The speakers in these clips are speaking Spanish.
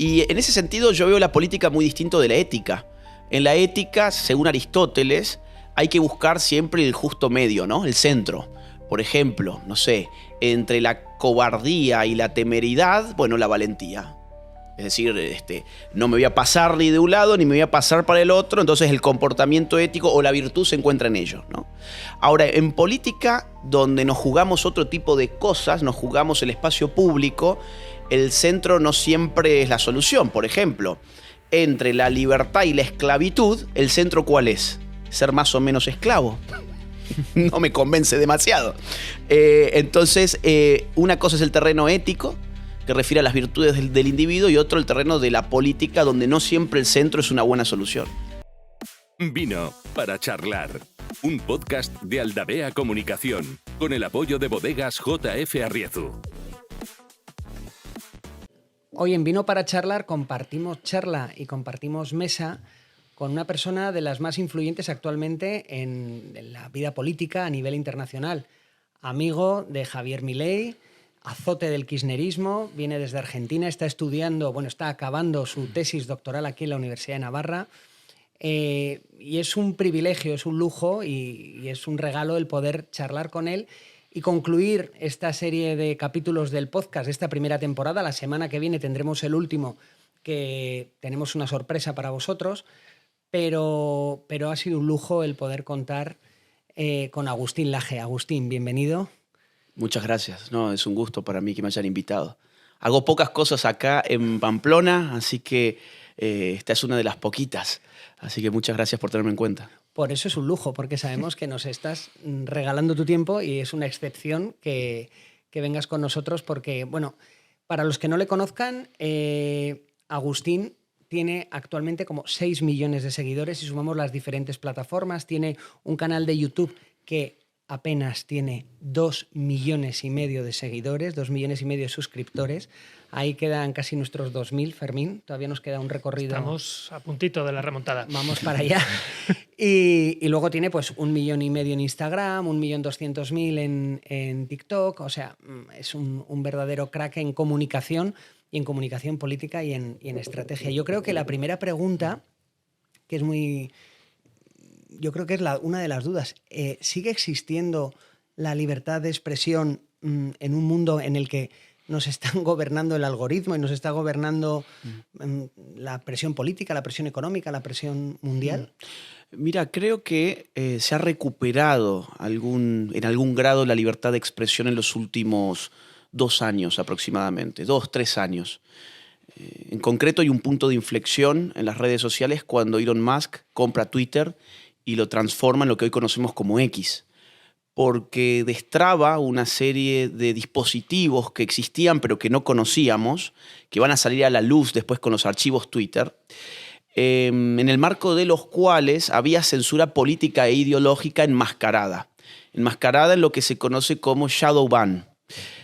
Y en ese sentido yo veo la política muy distinto de la ética. En la ética, según Aristóteles, hay que buscar siempre el justo medio, ¿no? El centro. Por ejemplo, no sé, entre la cobardía y la temeridad, bueno, la valentía. Es decir, no me voy a pasar ni de un lado ni me voy a pasar para el otro, entonces el comportamiento ético o la virtud se encuentra en ello, ¿no? Ahora, en política, donde nos jugamos otro tipo de cosas, nos jugamos el espacio público, el centro no siempre es la solución. Por ejemplo, entre la libertad y la esclavitud, ¿el centro cuál es? Ser más o menos esclavo. No me convence demasiado. Entonces, una cosa es el terreno ético, que refiere a las virtudes del individuo, y otro el terreno de la política, donde no siempre el centro es una buena solución. Vino para charlar. Un podcast de Aldabea Comunicación, con el apoyo de Bodegas J.F. Arriezu. Hoy en Vino para charlar compartimos charla y compartimos mesa con una persona de las más influyentes actualmente en la vida política a nivel internacional. Amigo de Javier Milei, azote del kirchnerismo, viene desde Argentina, está acabando su tesis doctoral aquí en la Universidad de Navarra. Y es un privilegio, es un lujo y es un regalo el poder charlar con él y concluir esta serie de capítulos del podcast de esta primera temporada. La semana que viene tendremos el último, que tenemos una sorpresa para vosotros, pero ha sido un lujo el poder contar con Agustín Laje. Agustín, bienvenido. Muchas gracias. No, es un gusto para mí que me hayan invitado. Hago pocas cosas acá en Pamplona, así que esta es una de las poquitas. Así que muchas gracias por tenerme en cuenta. Por eso es un lujo, porque sabemos que nos estás regalando tu tiempo y es una excepción que vengas con nosotros porque, bueno, para los que no le conozcan, Agustín tiene actualmente como 6 millones de seguidores si sumamos las diferentes plataformas. Tiene un canal de YouTube que apenas tiene 2,5 millones de seguidores, 2,5 millones de suscriptores. Ahí quedan casi nuestros 2.000, Fermín. Todavía nos queda un recorrido. Estamos a puntito de la remontada. Vamos para allá. Y luego tiene pues 1,5 millones en Instagram, 1.200.000 en TikTok. O sea, es un verdadero crack en comunicación y en comunicación política y en estrategia. Yo creo que la primera pregunta, que es muy... Yo creo que es una de las dudas. ¿Sigue existiendo la libertad de expresión en un mundo en el que nos están gobernando el algoritmo y nos está gobernando la presión política, la presión económica, la presión mundial? Mira, creo que se ha recuperado en algún grado la libertad de expresión en los últimos 2 años aproximadamente, 2-3 años. En concreto hay un punto de inflexión en las redes sociales cuando Elon Musk compra Twitter y lo transforma en lo que hoy conocemos como X, porque destraba una serie de dispositivos que existían pero que no conocíamos, que van a salir a la luz después con los archivos Twitter, en el marco de los cuales había censura política e ideológica enmascarada en lo que se conoce como shadow ban.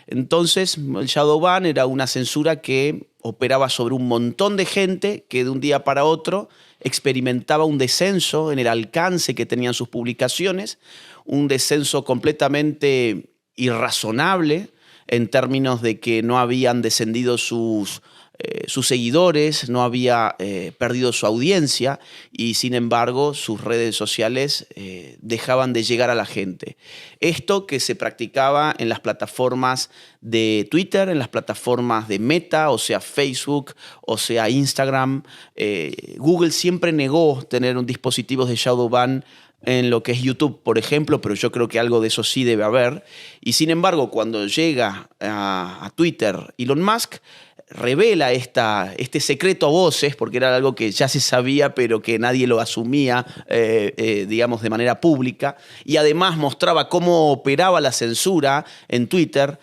Entonces, el shadow ban era una censura que operaba sobre un montón de gente que de un día para otro experimentaba un descenso en el alcance que tenían sus publicaciones, un descenso completamente irrazonable en términos de que no habían descendido sus seguidores, no había perdido su audiencia y sin embargo sus redes sociales dejaban de llegar a la gente. Esto que se practicaba en las plataformas de Twitter, en las plataformas de Meta, o sea Facebook, o sea Instagram. Google siempre negó tener un dispositivo de shadow ban en lo que es YouTube, por ejemplo, pero yo creo que algo de eso sí debe haber. Y sin embargo, cuando llega a Twitter Elon Musk, revela este secreto a voces, porque era algo que ya se sabía, pero que nadie lo asumía, digamos, de manera pública, y además mostraba cómo operaba la censura en Twitter.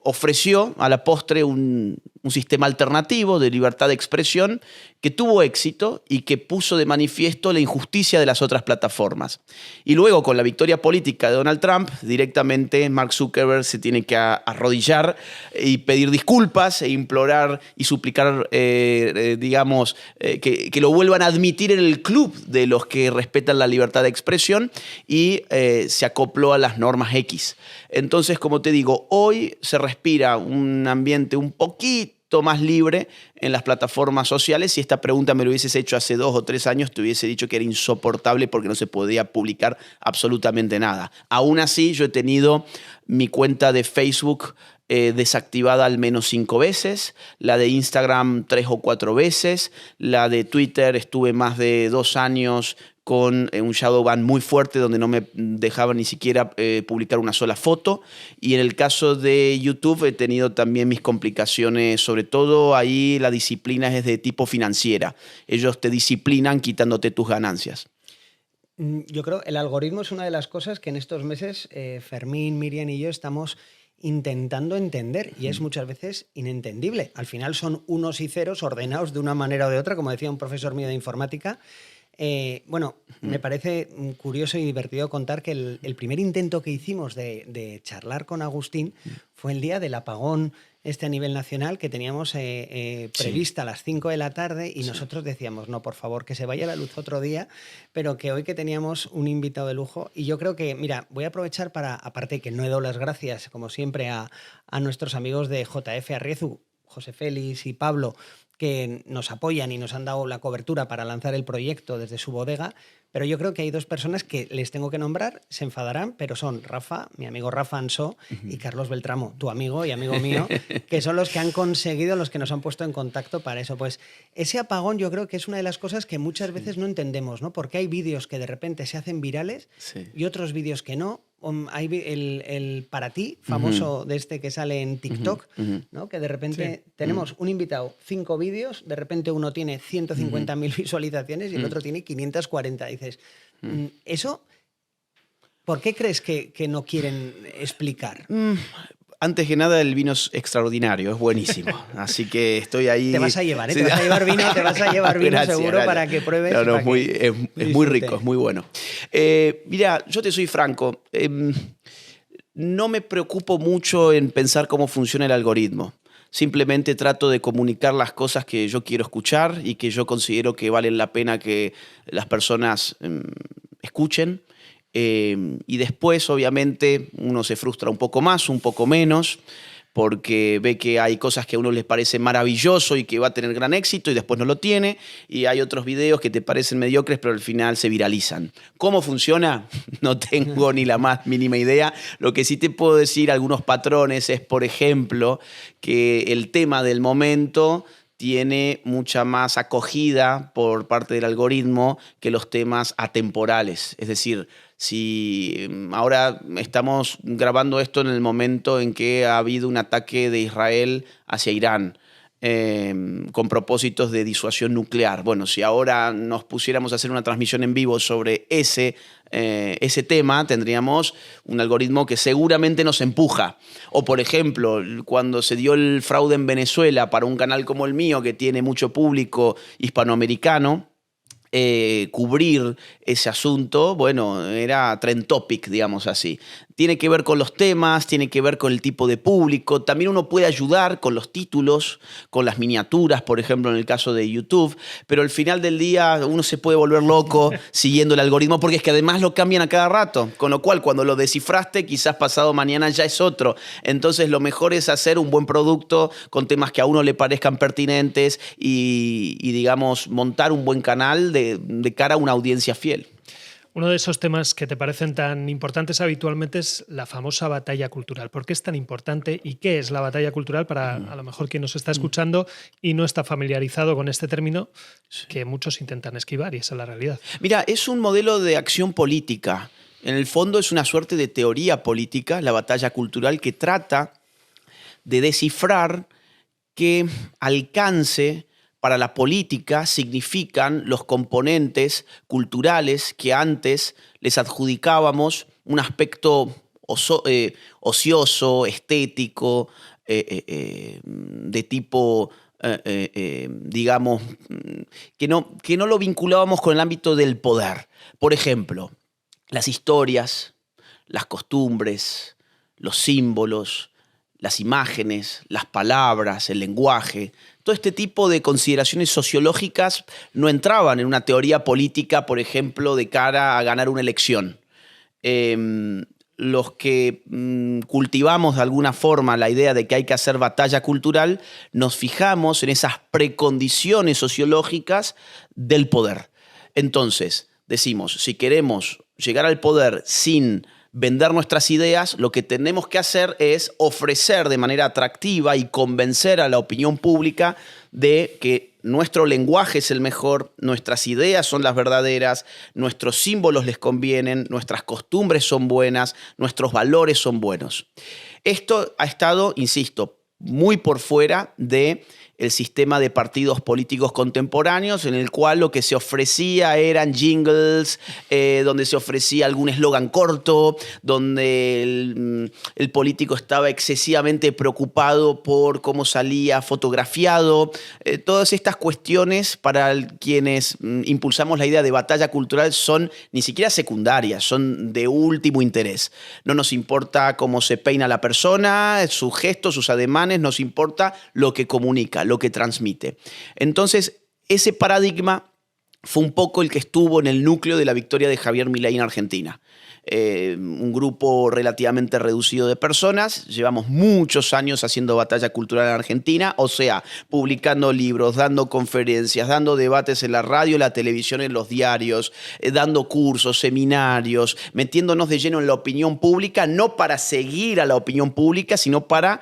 Ofreció a la postre un sistema alternativo de libertad de expresión que tuvo éxito y que puso de manifiesto la injusticia de las otras plataformas. Y luego, con la victoria política de Donald Trump, directamente Mark Zuckerberg se tiene que arrodillar y pedir disculpas e implorar y suplicar, digamos, que lo vuelvan a admitir en el club de los que respetan la libertad de expresión y se acopló a las normas X. Entonces, como te digo, hoy se respira un ambiente un poquito poquito más libre en las plataformas sociales. Si esta pregunta me lo hubieses hecho hace 2 o 3 años, te hubiese dicho que era insoportable porque no se podía publicar absolutamente nada. Aún así, yo he tenido mi cuenta de Facebook desactivada al menos 5 veces, la de Instagram 3 o 4 veces, la de Twitter estuve más de 2 años con un shadow ban muy fuerte donde no me dejaba ni siquiera publicar una sola foto. Y en el caso de YouTube he tenido también mis complicaciones, sobre todo ahí la disciplina es de tipo financiera. Ellos te disciplinan quitándote tus ganancias. Yo creo que el algoritmo es una de las cosas que en estos meses Fermín, Miriam y yo estamos intentando entender y es muchas veces inentendible. Al final son unos y ceros ordenados de una manera o de otra, como decía un profesor mío de informática. Me parece curioso y divertido contar que el primer intento que hicimos de charlar con Agustín fue el día del apagón a nivel nacional que teníamos prevista a las 5 de la tarde y nosotros decíamos, no, por favor, que se vaya la luz otro día, pero que hoy que teníamos un invitado de lujo y yo creo que, mira, voy a aprovechar para, aparte que no he dado las gracias, como siempre, a nuestros amigos de JF Arriezu, José Félix y Pablo, que nos apoyan y nos han dado la cobertura para lanzar el proyecto desde su bodega, pero yo creo que hay 2 personas que les tengo que nombrar, se enfadarán, pero son Rafa, mi amigo Rafa Ansó, y Carlos Beltramo, tu amigo y amigo mío, que son los que han conseguido, los que nos han puesto en contacto para eso. Pues ese apagón yo creo que es una de las cosas que muchas veces no entendemos, ¿no? Porque hay vídeos que de repente se hacen virales y otros vídeos que no. Hay el para ti famoso de este que sale en TikTok, ¿no? Que de repente tenemos un invitado, 5 vídeos, de repente uno tiene 150.000 visualizaciones y el otro tiene 540. Dices, ¿eso por qué crees que no quieren explicar? Antes que nada, el vino es extraordinario, es buenísimo. Así que estoy ahí. Te vas a llevar, ¿eh? Te vas a llevar vino, gracias, seguro, gracias. Para que pruebes. No, es muy rico, es muy bueno. Mira, yo te soy franco. No me preocupo mucho en pensar cómo funciona el algoritmo. Simplemente trato de comunicar las cosas que yo quiero escuchar y que yo considero que valen la pena que las personas escuchen. Y después, obviamente, uno se frustra un poco más, un poco menos, porque ve que hay cosas que a uno les parece maravilloso y que va a tener gran éxito y después no lo tiene, y hay otros videos que te parecen mediocres pero al final se viralizan. ¿Cómo funciona? No tengo ni la más mínima idea. Lo que sí te puedo decir, algunos patrones, es, por ejemplo, que el tema del momento tiene mucha más acogida por parte del algoritmo que los temas atemporales. Es decir, si ahora estamos grabando esto en el momento en que ha habido un ataque de Israel hacia Irán, con propósitos de disuasión nuclear. Bueno, si ahora nos pusiéramos a hacer una transmisión en vivo sobre ese tema, tendríamos un algoritmo que seguramente nos empuja. O, por ejemplo, cuando se dio el fraude en Venezuela para un canal como el mío, que tiene mucho público hispanoamericano, cubrir ese asunto, bueno, era trend topic, digamos así. Tiene que ver con los temas, tiene que ver con el tipo de público. También uno puede ayudar con los títulos, con las miniaturas, por ejemplo, en el caso de YouTube. Pero al final del día uno se puede volver loco siguiendo el algoritmo porque es que además lo cambian a cada rato. Con lo cual, cuando lo descifraste, quizás pasado mañana ya es otro. Entonces, lo mejor es hacer un buen producto con temas que a uno le parezcan pertinentes y digamos, montar un buen canal de cara a una audiencia fiel. Uno de esos temas que te parecen tan importantes habitualmente es la famosa batalla cultural. ¿Por qué es tan importante y qué es la batalla cultural para a lo mejor quien nos está escuchando y no está familiarizado con este término que muchos intentan esquivar, y esa es la realidad? Mira, es un modelo de acción política. En el fondo es una suerte de teoría política, la batalla cultural, que trata de descifrar qué alcance para la política significan los componentes culturales que antes les adjudicábamos un aspecto ocioso, estético, de tipo, digamos, que no lo vinculábamos con el ámbito del poder. Por ejemplo, las historias, las costumbres, los símbolos, las imágenes, las palabras, el lenguaje. Todo este tipo de consideraciones sociológicas no entraban en una teoría política, por ejemplo, de cara a ganar una elección. los que cultivamos de alguna forma la idea de que hay que hacer batalla cultural, nos fijamos en esas precondiciones sociológicas del poder. Entonces, decimos, si queremos llegar al poder sin vender nuestras ideas, lo que tenemos que hacer es ofrecer de manera atractiva y convencer a la opinión pública de que nuestro lenguaje es el mejor, nuestras ideas son las verdaderas, nuestros símbolos les convienen, nuestras costumbres son buenas, nuestros valores son buenos. Esto ha estado, insisto, muy por fuera del sistema de partidos políticos contemporáneos, en el cual lo que se ofrecía eran jingles, donde se ofrecía algún eslogan corto, donde el político estaba excesivamente preocupado por cómo salía fotografiado. Todas estas cuestiones para quienes impulsamos la idea de batalla cultural son ni siquiera secundarias, son de último interés. No nos importa cómo se peina la persona, sus gestos, sus ademanes, nos importa lo que comunica, lo que transmite. Entonces, ese paradigma fue un poco el que estuvo en el núcleo de la victoria de Javier Milei en Argentina. Un grupo relativamente reducido de personas, llevamos muchos años haciendo batalla cultural en Argentina, o sea, publicando libros, dando conferencias, dando debates en la radio, en la televisión, en los diarios, dando cursos, seminarios, metiéndonos de lleno en la opinión pública, no para seguir a la opinión pública, sino para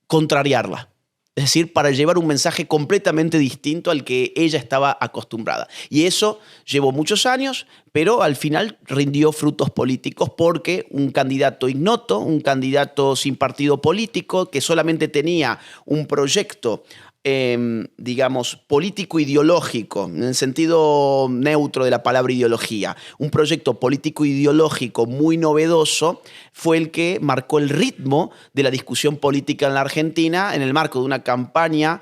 contrariarla. Es decir, para llevar un mensaje completamente distinto al que ella estaba acostumbrada. Y eso llevó muchos años, pero al final rindió frutos políticos porque un candidato ignoto, un candidato sin partido político, que solamente tenía un proyecto digamos, político-ideológico, en el sentido neutro de la palabra ideología, un proyecto político-ideológico muy novedoso, fue el que marcó el ritmo de la discusión política en la Argentina en el marco de una campaña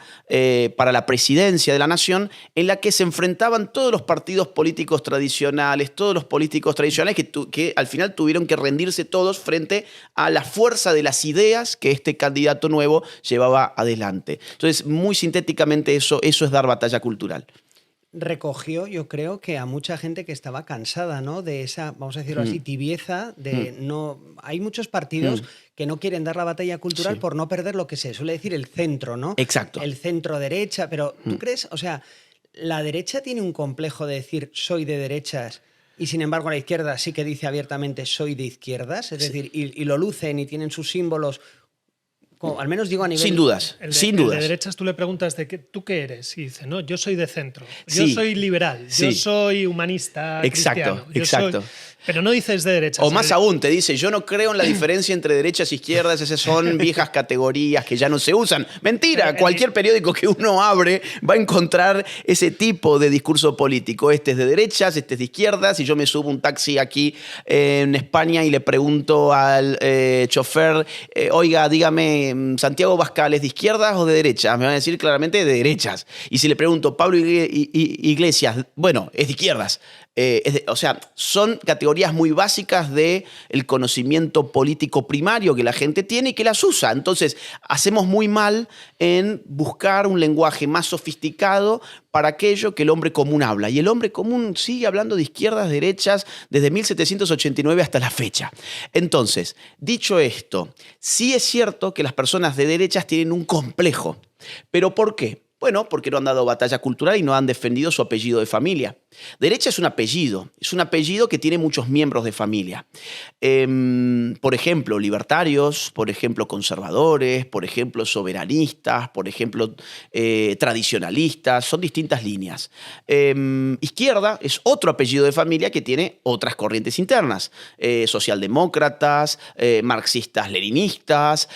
para la presidencia de la nación en la que se enfrentaban todos los partidos políticos tradicionales, todos los políticos tradicionales que al final tuvieron que rendirse todos frente a la fuerza de las ideas que este candidato nuevo llevaba adelante. Entonces, muy sintéticamente eso es dar batalla cultural. Recogió, yo creo, que a mucha gente que estaba cansada, ¿no?, de esa, vamos a decirlo así, tibieza de no. Hay muchos partidos que no quieren dar la batalla cultural por no perder lo que se suele decir el centro, ¿no? Exacto. El centro derecha, pero ¿tú crees? O sea, la derecha tiene un complejo de decir soy de derechas y sin embargo la izquierda sí que dice abiertamente soy de izquierdas, es decir, y lo lucen y tienen sus símbolos. Al menos digo a nivel... Sin dudas, sin dudas. El de derechas tú le preguntas ¿tú qué eres? Y dice, no, yo soy de centro, sí, yo soy liberal, yo soy humanista, exacto, cristiano. Exacto. Pero no dices de derechas. O más aún, te dice, yo no creo en la diferencia entre derechas e izquierdas, esas son viejas categorías que ya no se usan. Mentira, cualquier periódico que uno abre va a encontrar ese tipo de discurso político. Este es de derechas, este es de izquierdas, y yo me subo un taxi aquí en España y le pregunto al chofer, oiga, dígame, ¿Santiago Abascal es de izquierdas o de derechas? Me van a decir claramente de derechas. Y si le pregunto, Pablo Iglesias, bueno, es de izquierdas. O sea, son categorías muy básicas del conocimiento político primario que la gente tiene y que las usa. Entonces, hacemos muy mal en buscar un lenguaje más sofisticado para aquello que el hombre común habla. Y el hombre común sigue hablando de izquierdas, derechas, desde 1789 hasta la fecha. Entonces, dicho esto, sí es cierto que las personas de derechas tienen un complejo. ¿Pero por qué? Bueno, porque no han dado batalla cultural y no han defendido su apellido de familia. Derecha es un apellido que tiene muchos miembros de familia. Por ejemplo, libertarios, por ejemplo, conservadores, por ejemplo, soberanistas, por ejemplo, tradicionalistas, son distintas líneas. Izquierda es otro apellido de familia que tiene otras corrientes internas. Socialdemócratas, marxistas-leninistas,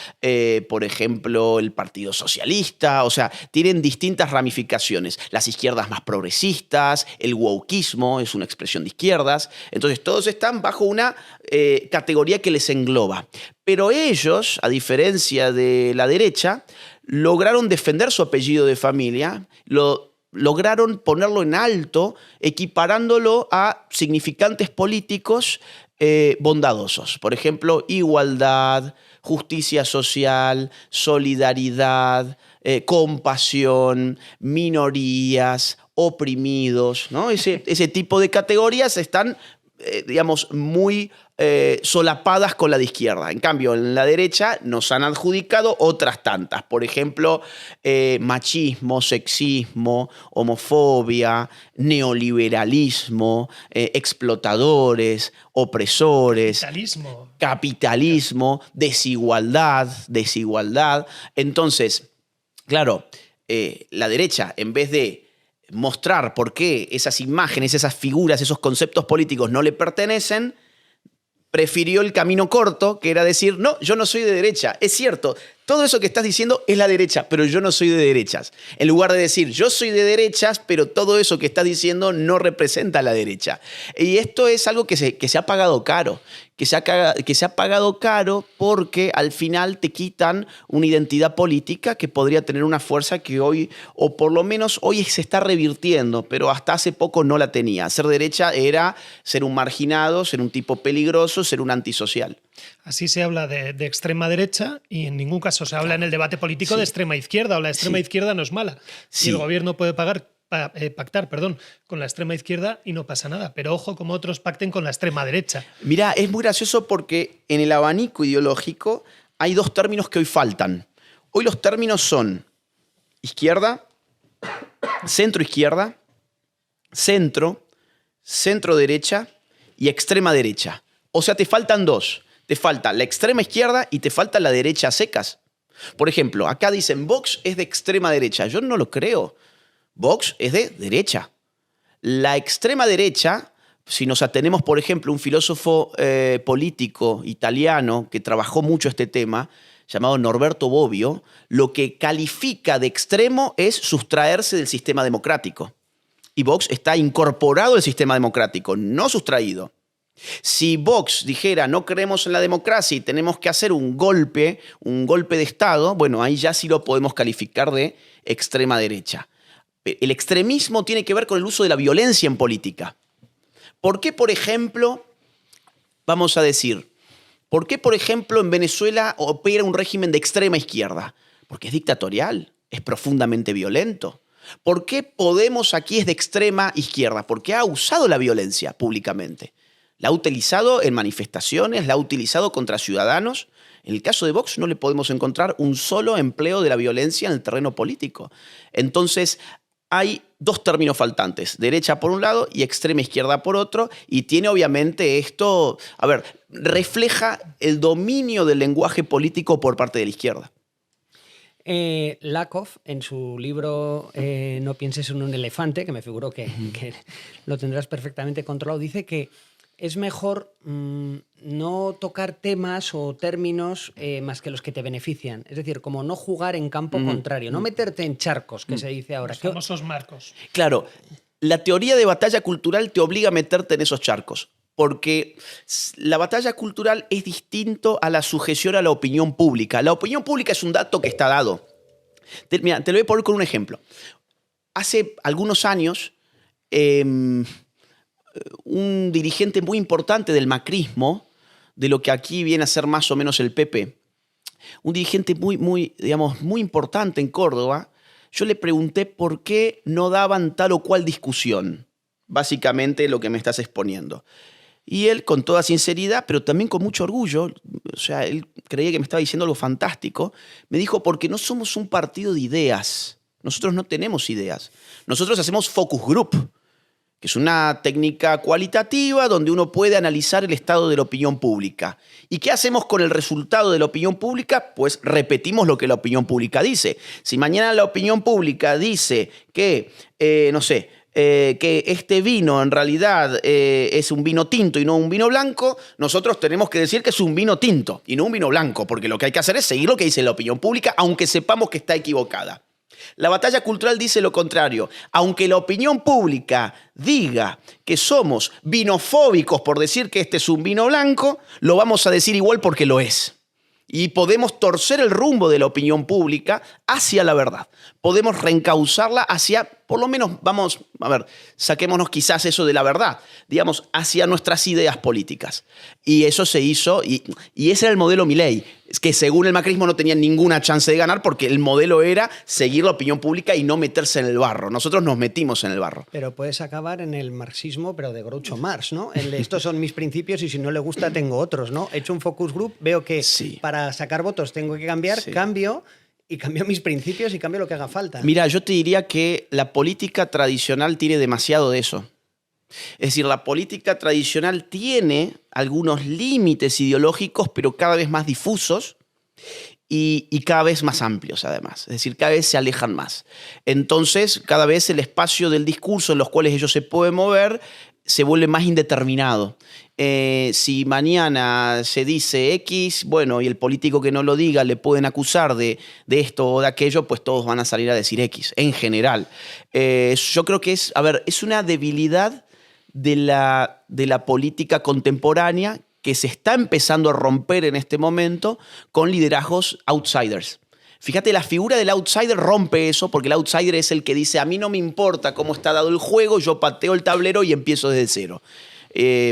por ejemplo, el Partido Socialista, o sea, tienen distintas ramificaciones. Las izquierdas más progresistas, el wokismo es una expresión de izquierdas. Entonces, todos están bajo una categoría que les engloba. Pero ellos, a diferencia de la derecha, lograron defender su apellido de familia, lograron ponerlo en alto, equiparándolo a significantes políticos bondadosos. Por ejemplo, igualdad, justicia social, solidaridad, compasión, minorías, oprimidos, ¿no? Ese tipo de categorías están digamos, muy solapadas con la de izquierda. En cambio, en la derecha nos han adjudicado otras tantas. Por ejemplo, machismo, sexismo, homofobia, neoliberalismo, explotadores, opresores, capitalismo, desigualdad. Entonces, claro, la derecha, en vez de mostrar por qué esas imágenes, esas figuras, esos conceptos políticos no le pertenecen, prefirió el camino corto, que era decir, no, yo no soy de derecha. Es cierto, todo eso que estás diciendo es la derecha, pero yo no soy de derechas. En lugar de decir, yo soy de derechas, pero todo eso que estás diciendo no representa a la derecha. Y esto es algo que se ha pagado caro. Que se ha pagado caro porque al final te quitan una identidad política que podría tener una fuerza que hoy, o por lo menos hoy se está revirtiendo, pero hasta hace poco no la tenía. Ser derecha era ser un marginado, ser un tipo peligroso, ser un antisocial. Así se habla de extrema derecha y en ningún caso se habla en el debate político de extrema izquierda, o la extrema izquierda no es mala. Y el gobierno puede pactar con la extrema izquierda y no pasa nada. Pero ojo como otros pacten con la extrema derecha. Mira, es muy gracioso porque en el abanico ideológico hay dos términos que hoy faltan. Hoy los términos son izquierda, centro-izquierda, centro-derecha y extrema derecha. O sea, te faltan dos. Te falta la extrema izquierda y te falta la derecha a secas. Por ejemplo, acá dicen Vox es de extrema derecha. Yo no lo creo. Vox es de derecha. La extrema derecha, si nos atenemos, por ejemplo, a un filósofo político italiano que trabajó mucho este tema, llamado Norberto Bobbio, lo que califica de extremo es sustraerse del sistema democrático. Y Vox está incorporado al sistema democrático, no sustraído. Si Vox dijera no creemos en la democracia y tenemos que hacer un golpe de Estado, bueno, ahí ya sí lo podemos calificar de extrema derecha. El extremismo tiene que ver con el uso de la violencia en política. ¿Por qué, por ejemplo, vamos a decir, por qué, por ejemplo, en Venezuela opera un régimen de extrema izquierda? Porque es dictatorial, es profundamente violento. ¿Por qué Podemos aquí es de extrema izquierda? Porque ha usado la violencia públicamente. La ha utilizado en manifestaciones, la ha utilizado contra ciudadanos. En el caso de Vox no le podemos encontrar un solo empleo de la violencia en el terreno político. Entonces, hay dos términos faltantes, derecha por un lado y extrema izquierda por otro, y tiene obviamente esto, refleja el dominio del lenguaje político por parte de la izquierda. Lakoff, en su libro No pienses en un elefante, que me figuro que lo tendrás perfectamente controlado, dice que es mejor no tocar temas o términos más que los que te benefician. Es decir, como no jugar en campo contrario, no meterte en charcos, que se dice ahora. Los famosos marcos. Claro, la teoría de batalla cultural te obliga a meterte en esos charcos, porque la batalla cultural es distinto a la sujeción a la opinión pública. La opinión pública es un dato que está dado. Mira, te lo voy a poner con un ejemplo. Hace algunos años, un dirigente muy importante del macrismo, de lo que aquí viene a ser más o menos el PP, un dirigente muy importante en Córdoba, yo le pregunté por qué no daban tal o cual discusión, básicamente lo que me estás exponiendo. Y él, con toda sinceridad, pero también con mucho orgullo, o sea, él creía que me estaba diciendo algo fantástico, me dijo, porque no somos un partido de ideas, nosotros no tenemos ideas, nosotros hacemos focus group, que es una técnica cualitativa donde uno puede analizar el estado de la opinión pública. ¿Y qué hacemos con el resultado de la opinión pública? Pues repetimos lo que la opinión pública dice. Si mañana la opinión pública dice que, que este vino en realidad es un vino tinto y no un vino blanco, nosotros tenemos que decir que es un vino tinto y no un vino blanco, porque lo que hay que hacer es seguir lo que dice la opinión pública, aunque sepamos que está equivocada. La batalla cultural dice lo contrario. Aunque la opinión pública diga que somos vinofóbicos por decir que este es un vino blanco, lo vamos a decir igual porque lo es. Y podemos torcer el rumbo de la opinión pública hacia la verdad. podemos reencauzarla hacia, por lo menos, vamos, a ver, saquémonos quizás eso de la verdad, digamos, hacia nuestras ideas políticas. Y eso se hizo, y ese era el modelo Milei, que según el macrismo no tenían ninguna chance de ganar porque el modelo era seguir la opinión pública y no meterse en el barro. Nosotros nos metimos en el barro. Pero puedes acabar en el marxismo, pero de Groucho Marx, ¿no? Estos son mis principios y si no le gusta tengo otros, ¿no? He hecho un focus group, veo que para sacar votos tengo que cambiar, cambio mis principios y cambio lo que haga falta. Mira, yo te diría que la política tradicional tiene demasiado de eso. Es decir, la política tradicional tiene algunos límites ideológicos, pero cada vez más difusos y cada vez más amplios, además. Es decir, cada vez se alejan más. Entonces, cada vez el espacio del discurso en los cuales ellos se pueden mover se vuelve más indeterminado. Si mañana se dice X, bueno, y el político que no lo diga le pueden acusar de esto o de aquello, pues todos van a salir a decir X, en general. Yo creo que es una debilidad de la política contemporánea que se está empezando a romper en este momento con liderazgos outsiders. Fíjate, la figura del outsider rompe eso, porque el outsider es el que dice, a mí no me importa cómo está dado el juego, yo pateo el tablero y empiezo desde cero.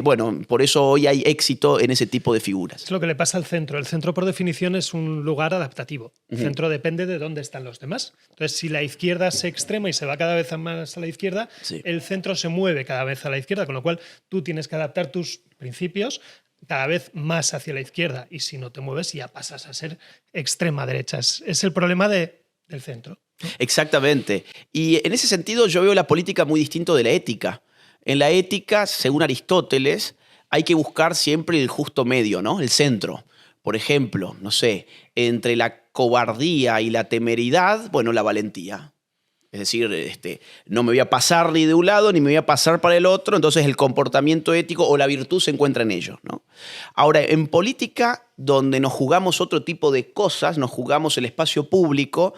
Bueno, por eso hoy hay éxito en ese tipo de figuras. Es lo que le pasa al centro. El centro, por definición, es un lugar adaptativo. El centro depende de dónde están los demás. Entonces, si la izquierda se extrema y se va cada vez más a la izquierda, el centro se mueve cada vez a la izquierda, con lo cual tú tienes que adaptar tus principios cada vez más hacia la izquierda. Y si no te mueves, ya pasas a ser extrema derecha. Es el problema del centro, ¿no? Exactamente. Y en ese sentido yo veo la política muy distinto de la ética. En la ética, según Aristóteles, hay que buscar siempre el justo medio, ¿no? El centro. Por ejemplo, no sé, entre la cobardía y la temeridad, bueno, la valentía. Es decir, no me voy a pasar ni de un lado ni me voy a pasar para el otro, entonces el comportamiento ético o la virtud se encuentra en ello, ¿no? Ahora, en política, donde nos jugamos otro tipo de cosas, nos jugamos el espacio público,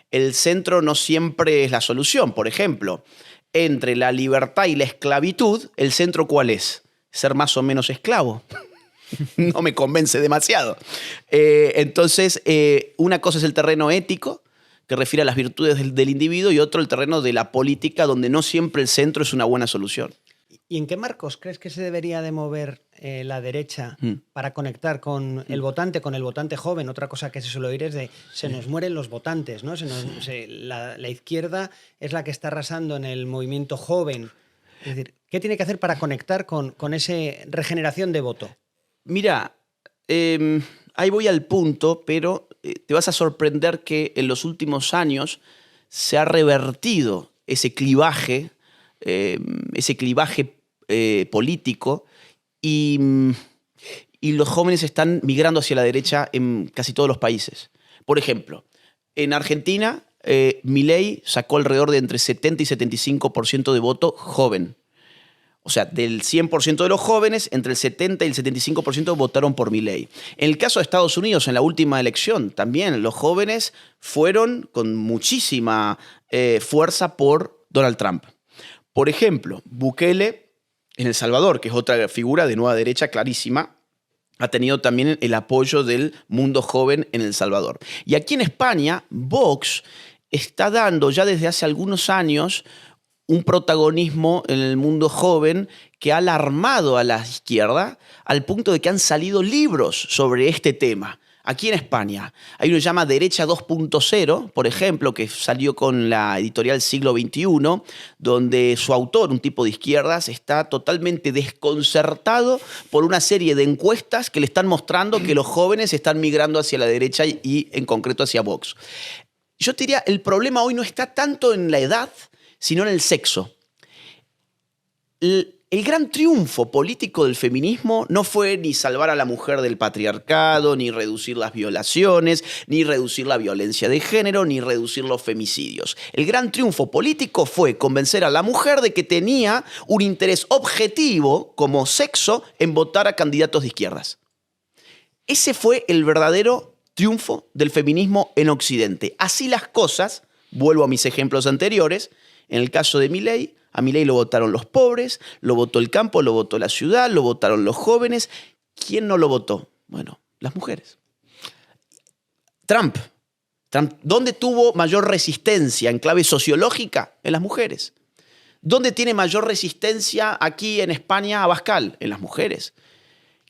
el centro no siempre es la solución. Por ejemplo, entre la libertad y la esclavitud, ¿el centro cuál es? Ser más o menos esclavo. No me convence demasiado. Entonces, una cosa es el terreno ético, que refiere a las virtudes del individuo, y otro el terreno de la política, donde no siempre el centro es una buena solución. ¿Y en qué marcos crees que se debería de mover la derecha para conectar con el votante joven? Otra cosa que se suele oír es se nos mueren los votantes, ¿no? La izquierda es la que está arrasando en el movimiento joven. Es decir, ¿qué tiene que hacer para conectar con esa regeneración de voto? Mira, ahí voy al punto, pero te vas a sorprender que en los últimos años se ha revertido ese clivaje político y los jóvenes están migrando hacia la derecha en casi todos los países. Por ejemplo, en Argentina, Milei sacó alrededor de entre 70 y 75% de voto joven. O sea, del 100% de los jóvenes, entre el 70 y el 75% votaron por Milei. En el caso de Estados Unidos, en la última elección, también los jóvenes fueron con muchísima fuerza por Donald Trump. Por ejemplo, Bukele en El Salvador, que es otra figura de nueva derecha clarísima, ha tenido también el apoyo del mundo joven en El Salvador. Y aquí en España, Vox está dando ya desde hace algunos años un protagonismo en el mundo joven que ha alarmado a la izquierda al punto de que han salido libros sobre este tema. Aquí en España hay uno que se llama Derecha 2.0, por ejemplo, que salió con la editorial Siglo XXI, donde su autor, un tipo de izquierdas, está totalmente desconcertado por una serie de encuestas que le están mostrando que los jóvenes están migrando hacia la derecha y en concreto hacia Vox. Yo te diría, el problema hoy no está tanto en la edad, sino en el sexo. El gran triunfo político del feminismo no fue ni salvar a la mujer del patriarcado, ni reducir las violaciones, ni reducir la violencia de género, ni reducir los femicidios. El gran triunfo político fue convencer a la mujer de que tenía un interés objetivo como sexo en votar a candidatos de izquierdas. Ese fue el verdadero triunfo del feminismo en Occidente. Así las cosas, vuelvo a mis ejemplos anteriores. En el caso de Milei, a Milei lo votaron los pobres, lo votó el campo, lo votó la ciudad, lo votaron los jóvenes. ¿Quién no lo votó? Bueno, las mujeres. Trump ¿Dónde tuvo mayor resistencia en clave sociológica? En las mujeres. ¿Dónde tiene mayor resistencia aquí en España Abascal? En las mujeres.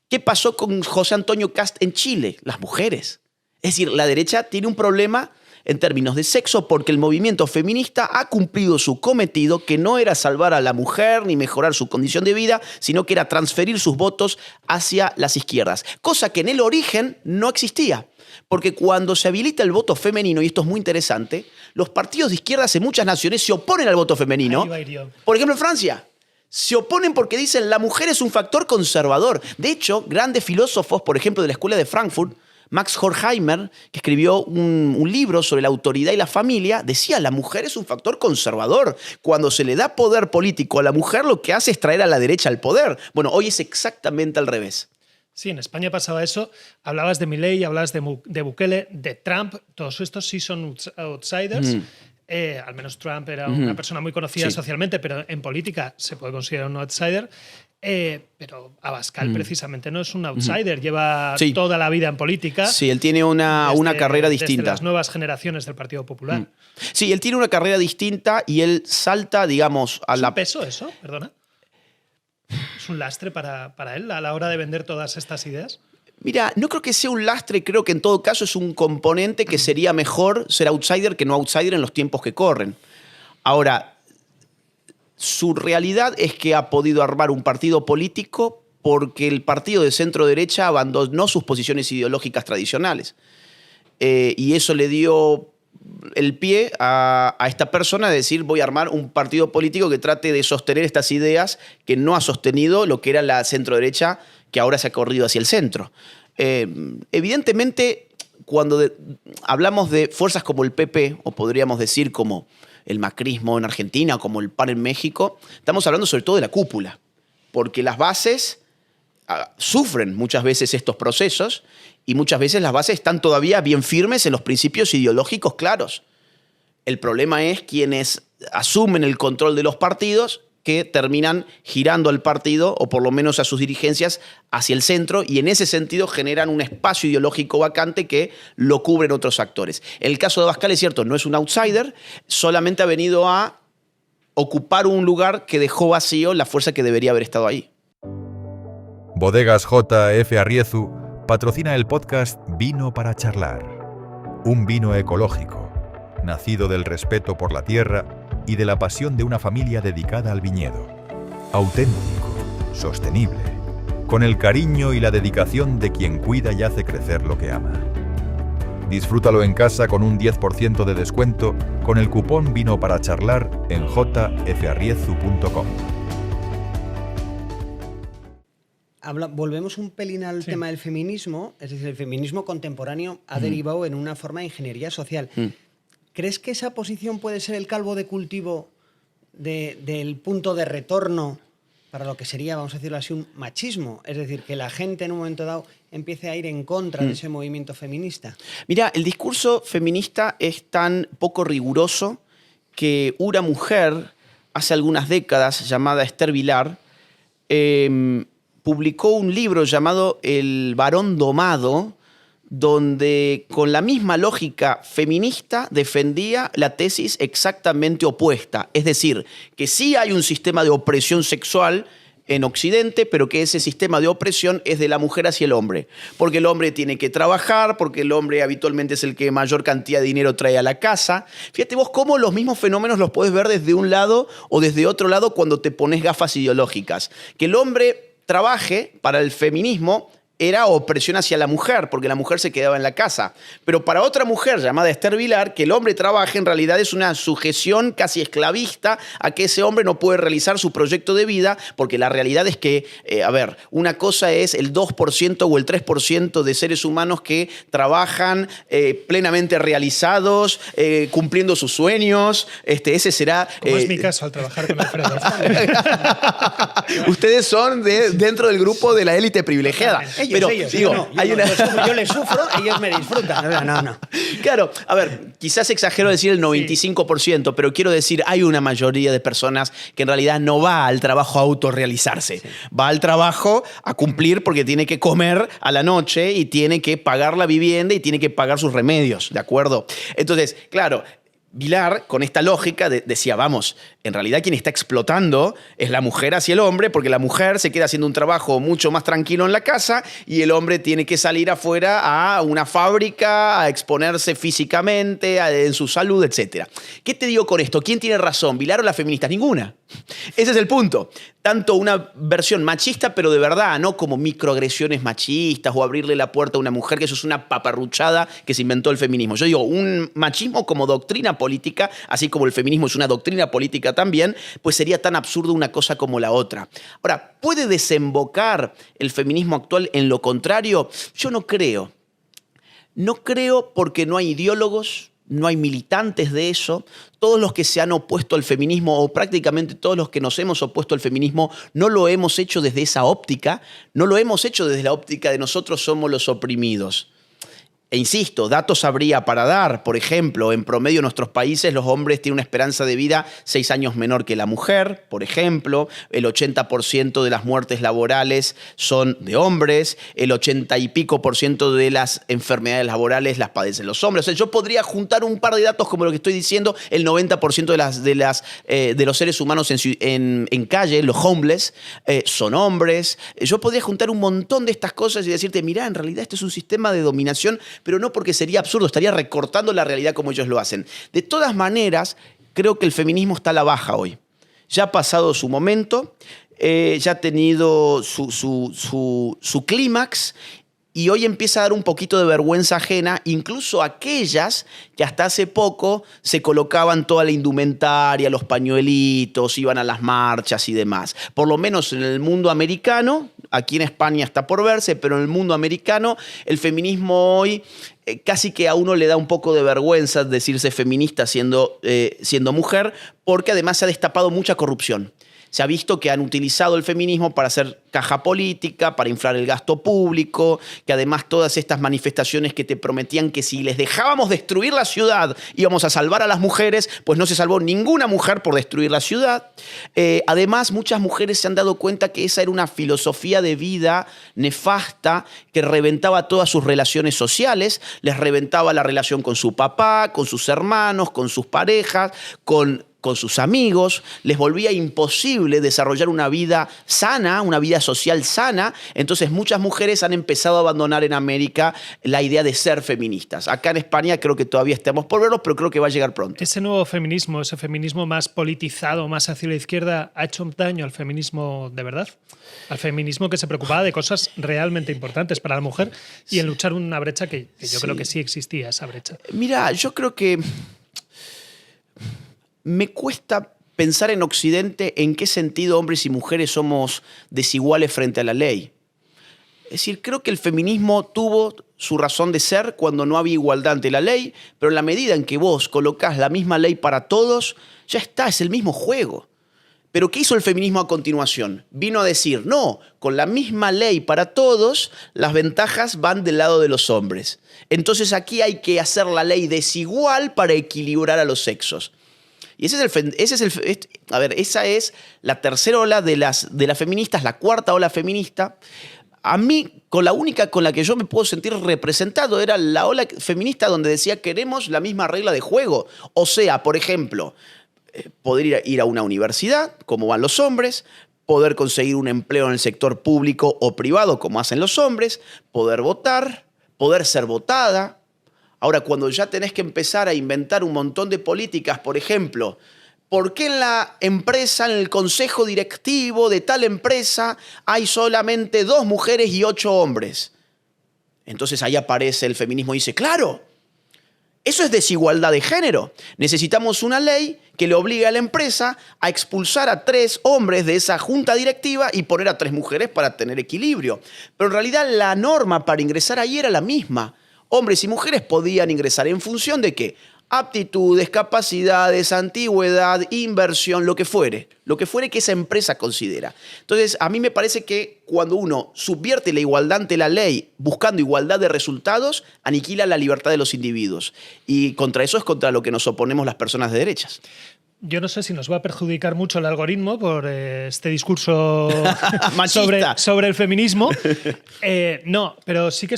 ¿Qué pasó con José Antonio Cast en Chile? Las mujeres. Es decir, la derecha tiene un problema en términos de sexo porque el movimiento feminista ha cumplido su cometido, que no era salvar a la mujer ni mejorar su condición de vida, sino que era transferir sus votos hacia las izquierdas, cosa que en el origen no existía. Porque cuando se habilita el voto femenino, y esto es muy interesante, los partidos de izquierdas en muchas naciones se oponen al voto femenino. Ahí va a ir yo. Por ejemplo, en Francia. Se oponen porque dicen la mujer es un factor conservador. De hecho, grandes filósofos, por ejemplo, de la Escuela de Frankfurt, Max Horkheimer, que escribió un libro sobre la autoridad y la familia, decía la mujer es un factor conservador. Cuando se le da poder político a la mujer, lo que hace es traer a la derecha al poder. Bueno, hoy es exactamente al revés. Sí, en España pasaba eso. Hablabas de Milei, hablabas de Bukele, de Trump. Todos estos sí son outsiders. Al menos Trump era una persona muy conocida socialmente, pero en política se puede considerar un outsider. Pero Abascal precisamente no es un outsider, lleva toda la vida en política. Sí, él tiene una carrera distinta. Desde las nuevas generaciones del Partido Popular. Sí, él tiene una carrera distinta y él salta, digamos, a ¿Es la... un peso eso? Perdona. ¿Es un lastre para él a la hora de vender todas estas ideas? Mira, no creo que sea un lastre, creo que en todo caso es un componente que sería mejor ser outsider que no outsider en los tiempos que corren. Ahora, su realidad es que ha podido armar un partido político porque el partido de centro-derecha abandonó sus posiciones ideológicas tradicionales. Y eso le dio el pie a esta persona de decir voy a armar un partido político que trate de sostener estas ideas que no ha sostenido lo que era la centro-derecha, que ahora se ha corrido hacia el centro. Evidentemente, cuando hablamos de fuerzas como el PP, o podríamos decir como el macrismo en Argentina, o como el PAN en México, estamos hablando sobre todo de la cúpula, porque las bases sufren muchas veces estos procesos y muchas veces las bases están todavía bien firmes en los principios ideológicos claros. El problema es quienes asumen el control de los partidos que terminan girando al partido, o por lo menos a sus dirigencias, hacia el centro, y en ese sentido generan un espacio ideológico vacante que lo cubren otros actores. El caso de Abascal es cierto, no es un outsider, solamente ha venido a ocupar un lugar que dejó vacío la fuerza que debería haber estado ahí. Bodegas J.F. Arriezu patrocina el podcast Vino para Charlar. Un vino ecológico, nacido del respeto por la tierra y de la pasión de una familia dedicada al viñedo. Auténtico, sostenible, con el cariño y la dedicación de quien cuida y hace crecer lo que ama. Disfrútalo en casa con un 10% de descuento con el cupón Vino para Charlar en jfarriezu.com. Volvemos un pelín al tema del feminismo. Es decir, el feminismo contemporáneo ha derivado en una forma de ingeniería social. ¿Crees que esa posición puede ser el caldo de cultivo del punto de retorno para lo que sería, vamos a decirlo así, un machismo? Es decir, que la gente en un momento dado empiece a ir en contra de ese movimiento feminista. Mira, el discurso feminista es tan poco riguroso que una mujer, hace algunas décadas, llamada Esther Vilar, publicó un libro llamado El varón domado, donde con la misma lógica feminista defendía la tesis exactamente opuesta. Es decir, que sí hay un sistema de opresión sexual en Occidente, pero que ese sistema de opresión es de la mujer hacia el hombre. Porque el hombre tiene que trabajar, porque el hombre habitualmente es el que mayor cantidad de dinero trae a la casa. Fíjate vos cómo los mismos fenómenos los puedes ver desde un lado o desde otro lado cuando te pones gafas ideológicas. Que el hombre trabaje para el feminismo era opresión hacia la mujer, porque la mujer se quedaba en la casa. Pero para otra mujer llamada Esther Vilar, que el hombre trabaje en realidad es una sujeción casi esclavista a que ese hombre no puede realizar su proyecto de vida, porque la realidad es que, una cosa es el 2% o el 3% de seres humanos que trabajan plenamente realizados, cumpliendo sus sueños. Ese será... Como es mi caso al trabajar con Alfredo. Ustedes son dentro del grupo de la élite privilegiada. Ellos, digo, yo hay no, una... yo les sufro, ellos me disfrutan. No. Claro, a ver, quizás exagero decir el 95%, pero quiero decir, hay una mayoría de personas que en realidad no va al trabajo a autorrealizarse. Va al trabajo a cumplir porque tiene que comer a la noche y tiene que pagar la vivienda y tiene que pagar sus remedios, ¿de acuerdo? Entonces, claro, Vilar, con esta lógica, decía, vamos, en realidad quien está explotando es la mujer hacia el hombre, porque la mujer se queda haciendo un trabajo mucho más tranquilo en la casa y el hombre tiene que salir afuera a una fábrica, a exponerse físicamente, en su salud, etc. ¿Qué te digo con esto? ¿Quién tiene razón, Vilar o las feministas? Ninguna. Ese es el punto. Tanto una versión machista, pero de verdad, no como microagresiones machistas o abrirle la puerta a una mujer, que eso es una paparruchada que se inventó el feminismo. Yo digo, un machismo como doctrina política, así como el feminismo es una doctrina política también, pues sería tan absurdo una cosa como la otra. Ahora, ¿puede desembocar el feminismo actual en lo contrario? Yo no creo. No creo porque no hay ideólogos, no hay militantes de eso. Todos los que se han opuesto al feminismo, o prácticamente todos los que nos hemos opuesto al feminismo, no lo hemos hecho desde esa óptica, no lo hemos hecho desde la óptica de nosotros somos los oprimidos. E insisto, datos habría para dar. Por ejemplo, en promedio en nuestros países los hombres tienen una esperanza de vida 6 años menor que la mujer, por ejemplo. El 80% de las muertes laborales son de hombres. El 80 y pico % de las enfermedades laborales las padecen los hombres. O sea, yo podría juntar un par de datos como lo que estoy diciendo. El 90% de los seres humanos en calle, los homeless, son hombres. Yo podría juntar un montón de estas cosas y decirte, mirá, en realidad esto es un sistema de dominación, pero no porque sería absurdo, estaría recortando la realidad como ellos lo hacen. De todas maneras, creo que el feminismo está a la baja hoy. Ya ha pasado su momento, ya ha tenido su clímax y hoy empieza a dar un poquito de vergüenza ajena, incluso aquellas que hasta hace poco se colocaban toda la indumentaria, los pañuelitos, iban a las marchas y demás. Por lo menos en el mundo americano, aquí en España está por verse, pero en el mundo americano el feminismo hoy casi que a uno le da un poco de vergüenza decirse feminista siendo mujer, porque además se ha destapado mucha corrupción. Se ha visto que han utilizado el feminismo para hacer caja política, para inflar el gasto público, que además todas estas manifestaciones que te prometían que si les dejábamos destruir la ciudad íbamos a salvar a las mujeres, pues no se salvó ninguna mujer por destruir la ciudad. Además, muchas mujeres se han dado cuenta que esa era una filosofía de vida nefasta que reventaba todas sus relaciones sociales, les reventaba la relación con su papá, con sus hermanos, con sus parejas, con sus amigos, les volvía imposible desarrollar una vida sana, una vida social sana. Entonces muchas mujeres han empezado a abandonar en América la idea de ser feministas. Acá en España creo que todavía estamos por verlos, pero creo que va a llegar pronto. Ese nuevo feminismo, ese feminismo más politizado, más hacia la izquierda, ¿ha hecho daño al feminismo de verdad? Al feminismo que se preocupaba de cosas realmente importantes para la mujer y en luchar una brecha que yo creo que sí existía, esa brecha. Mira, yo creo que me cuesta pensar en Occidente en qué sentido hombres y mujeres somos desiguales frente a la ley. Es decir, creo que el feminismo tuvo su razón de ser cuando no había igualdad ante la ley, pero en la medida en que vos colocás la misma ley para todos, ya está, es el mismo juego. Pero ¿qué hizo el feminismo a continuación? Vino a decir, no, con la misma ley para todos, las ventajas van del lado de los hombres. Entonces aquí hay que hacer la ley desigual para equilibrar a los sexos. Y esa es la tercera ola de las feministas, la cuarta ola feminista. A mí, la única con la que yo me puedo sentir representado era la ola feminista donde decía queremos la misma regla de juego. O sea, por ejemplo, poder ir a una universidad, como van los hombres, poder conseguir un empleo en el sector público o privado, como hacen los hombres, poder votar, poder ser votada. Ahora, cuando ya tenés que empezar a inventar un montón de políticas, por ejemplo, ¿por qué en la empresa, en el consejo directivo de tal empresa, hay solamente 2 mujeres y 8 hombres? Entonces ahí aparece el feminismo y dice, claro, eso es desigualdad de género. Necesitamos una ley que le obligue a la empresa a expulsar a 3 hombres de esa junta directiva y poner a 3 mujeres para tener equilibrio. Pero en realidad la norma para ingresar ahí era la misma. Hombres y mujeres podían ingresar en función de que aptitudes, capacidades, antigüedad, inversión, lo que fuere que esa empresa considera. Entonces, a mí me parece que cuando uno subvierte la igualdad ante la ley buscando igualdad de resultados, aniquila la libertad de los individuos. Y contra eso es contra lo que nos oponemos las personas de derechas. Yo no sé si nos va a perjudicar mucho el algoritmo por este discurso sobre el feminismo. No, pero sí que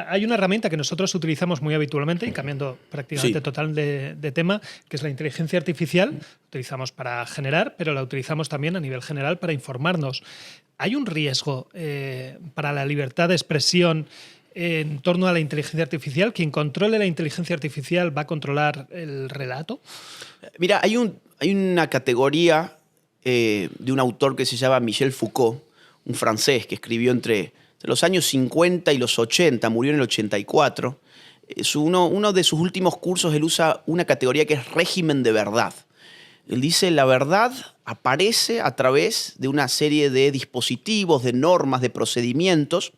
hay una herramienta que nosotros utilizamos muy habitualmente, y cambiando prácticamente total de tema, que es la inteligencia artificial. La utilizamos para generar, pero la utilizamos también a nivel general para informarnos. ¿Hay un riesgo para la libertad de expresión en torno a la inteligencia artificial? ¿Quien controle la inteligencia artificial va a controlar el relato? Mira, hay una categoría de un autor que se llama Michel Foucault, un francés que escribió entre los años 50 y los 80, murió en el 84. Uno de sus últimos cursos, él usa una categoría que es régimen de verdad. Él dice, la verdad aparece a través de una serie de dispositivos, de normas, de procedimientos,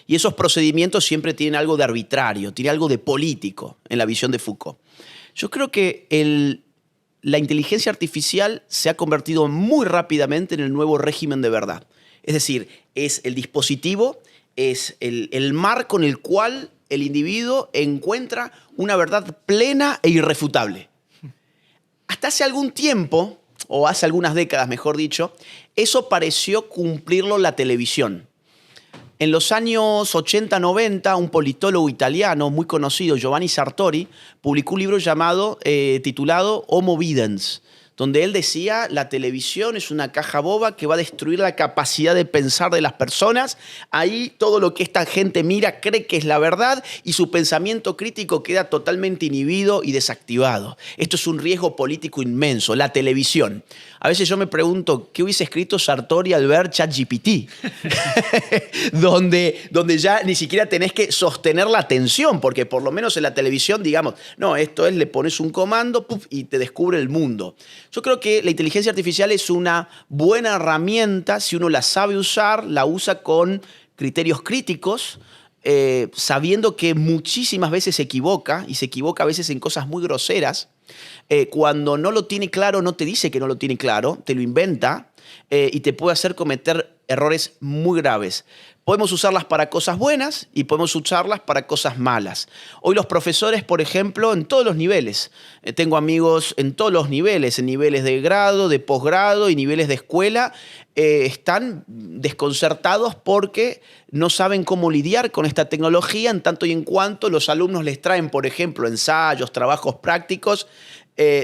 y esos procedimientos siempre tienen algo de arbitrario, tienen algo de político en la visión de Foucault. Yo creo que la inteligencia artificial se ha convertido muy rápidamente en el nuevo régimen de verdad. Es decir, es el dispositivo, es el marco en el cual el individuo encuentra una verdad plena e irrefutable. Hasta hace algún tiempo, o hace algunas décadas mejor dicho, eso pareció cumplirlo la televisión. En los años 80-90, un politólogo italiano muy conocido, Giovanni Sartori, publicó un libro titulado Homo Videns, donde él decía, la televisión es una caja boba que va a destruir la capacidad de pensar de las personas. Ahí todo lo que esta gente mira cree que es la verdad y su pensamiento crítico queda totalmente inhibido y desactivado. Esto es un riesgo político inmenso, la televisión. A veces yo me pregunto, ¿qué hubiese escrito Sartori al ver ChatGPT? donde ya ni siquiera tenés que sostener la atención, porque por lo menos en la televisión, digamos, no, esto es, le pones un comando y te descubre el mundo. Yo creo que la inteligencia artificial es una buena herramienta, si uno la sabe usar, la usa con criterios críticos, sabiendo que muchísimas veces se equivoca, y se equivoca a veces en cosas muy groseras. Cuando no lo tiene claro, no te dice que no lo tiene claro, te lo inventa y te puede hacer cometer errores muy graves. Podemos usarlas para cosas buenas y podemos usarlas para cosas malas. Hoy los profesores, por ejemplo, en todos los niveles, tengo amigos en todos los niveles, en niveles de grado, de posgrado y niveles de escuela, están desconcertados porque no saben cómo lidiar con esta tecnología en tanto y en cuanto los alumnos les traen, por ejemplo, ensayos, trabajos prácticos,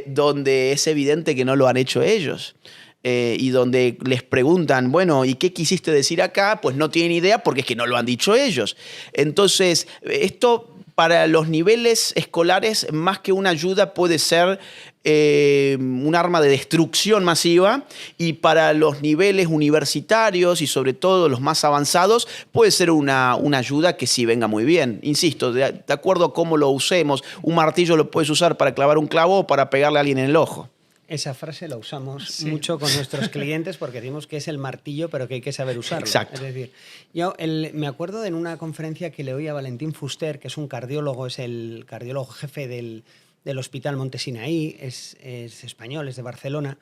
donde es evidente que no lo han hecho ellos. Y donde les preguntan, bueno, ¿y qué quisiste decir acá? Pues no tienen idea porque es que no lo han dicho ellos. Entonces, esto para los niveles escolares, más que una ayuda, puede ser un arma de destrucción masiva, y para los niveles universitarios y sobre todo los más avanzados puede ser una ayuda que sí venga muy bien. Insisto, de acuerdo a cómo lo usemos, un martillo lo puedes usar para clavar un clavo o para pegarle a alguien en el ojo. Esa frase la usamos mucho con nuestros clientes porque decimos que es el martillo, pero que hay que saber usarlo. Exacto. Es decir, yo me acuerdo de una conferencia que le oí a Valentín Fuster, que es un cardiólogo, es el cardiólogo jefe del Hospital Monte Sinaí, es español, es de Barcelona,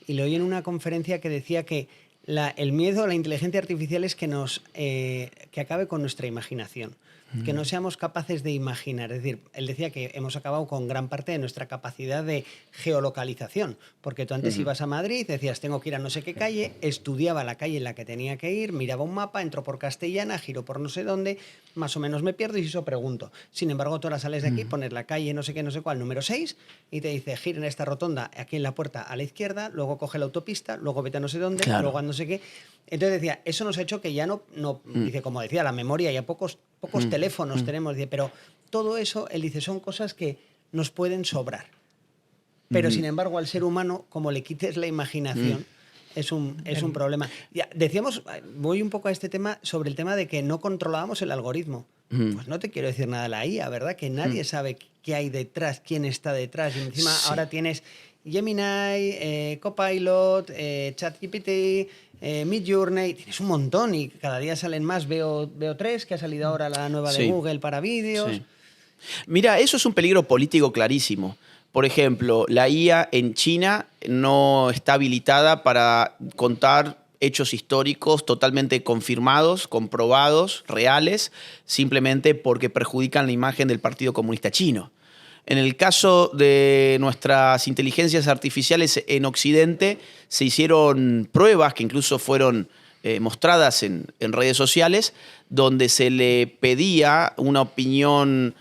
y le oí en una conferencia que decía que el miedo a la inteligencia artificial es que acabe con nuestra imaginación. Que no seamos capaces de imaginar. Es decir, él decía que hemos acabado con gran parte de nuestra capacidad de geolocalización, porque tú antes ibas a Madrid, decías, tengo que ir a no sé qué calle, estudiaba la calle en la que tenía que ir, miraba un mapa, entro por Castellana, giro por no sé dónde, más o menos me pierdo y eso pregunto. Sin embargo, tú ahora sales de aquí, pones la calle no sé qué, no sé cuál, número 6, y te dice, gira en esta rotonda, aquí en la puerta a la izquierda, luego coge la autopista, luego vete a no sé dónde, claro, luego a no sé qué. Entonces decía, eso nos ha hecho que ya no dice, como decía, la memoria, ya pocos teléfonos tenemos, pero todo eso, él dice, son cosas que nos pueden sobrar. Pero sin embargo, al ser humano, como le quites la imaginación, es un problema. Ya, decíamos, voy un poco a este tema, sobre el tema de que no controlábamos el algoritmo. Pues no te quiero decir nada de la IA, ¿verdad? Que nadie sabe qué hay detrás, quién está detrás. Y encima ahora tienes Gemini, Copilot, ChatGPT, Midjourney, tienes un montón y cada día salen más. Veo 3, que ha salido ahora la nueva de Google para vídeos. Sí. Mira, eso es un peligro político clarísimo. Por ejemplo, la IA en China no está habilitada para contar hechos históricos totalmente confirmados, comprobados, reales, simplemente porque perjudican la imagen del Partido Comunista Chino. En el caso de nuestras inteligencias artificiales en Occidente, se hicieron pruebas que incluso fueron mostradas en redes sociales, donde se le pedía una opinión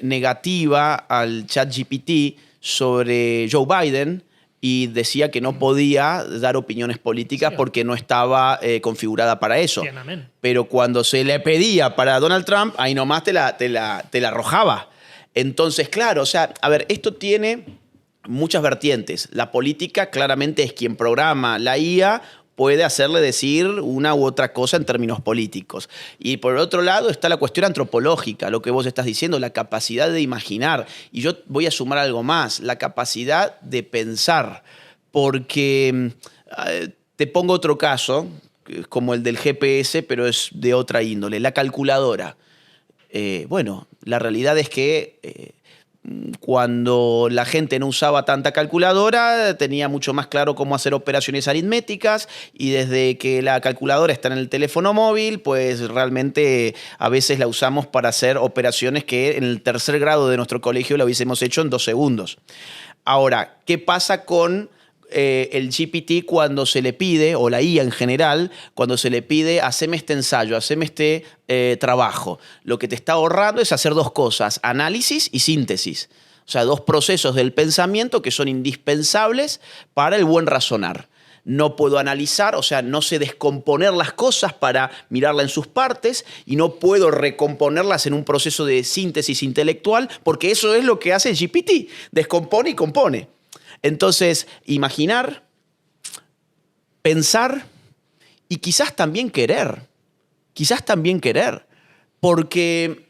negativa al ChatGPT sobre Joe Biden y decía que no podía dar opiniones políticas porque no estaba configurada para eso. Bien, amén. Pero cuando se le pedía para Donald Trump, ahí nomás te la arrojaba. Entonces, claro, o sea, a ver, esto tiene muchas vertientes. La política claramente es quien programa la IA, puede hacerle decir una u otra cosa en términos políticos. Y por el otro lado está la cuestión antropológica, lo que vos estás diciendo, la capacidad de imaginar. Y yo voy a sumar algo más, la capacidad de pensar. Porque te pongo otro caso, como el del GPS, pero es de otra índole, la calculadora. Bueno, la realidad es que cuando la gente no usaba tanta calculadora, tenía mucho más claro cómo hacer operaciones aritméticas, y desde que la calculadora está en el teléfono móvil, pues realmente a veces la usamos para hacer operaciones que en el tercer grado de nuestro colegio la hubiésemos hecho en 2 segundos. Ahora, ¿qué pasa con el GPT cuando se le pide, o la IA en general, cuando se le pide haceme este ensayo, haceme este trabajo? Lo que te está ahorrando es hacer 2 cosas, análisis y síntesis. O sea, 2 procesos del pensamiento que son indispensables para el buen razonar. No puedo analizar, o sea, no sé descomponer las cosas para mirarla en sus partes, y no puedo recomponerlas en un proceso de síntesis intelectual, porque eso es lo que hace el GPT, descompone y compone. Entonces, imaginar, pensar y quizás también querer. Porque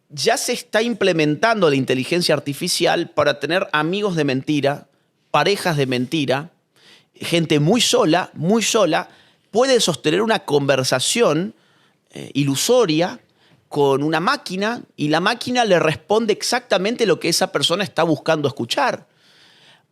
ya se está implementando la inteligencia artificial para tener amigos de mentira, parejas de mentira, gente muy sola, puede sostener una conversación ilusoria con una máquina, y la máquina le responde exactamente lo que esa persona está buscando escuchar.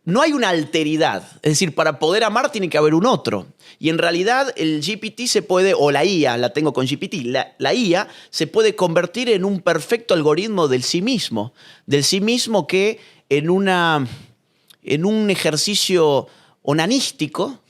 No hay una alteridad. Es decir, para poder amar tiene que haber un otro. Y en realidad el GPT se puede, o la IA, la tengo con GPT, la IA se puede convertir en un perfecto algoritmo del sí mismo que en un ejercicio onanístico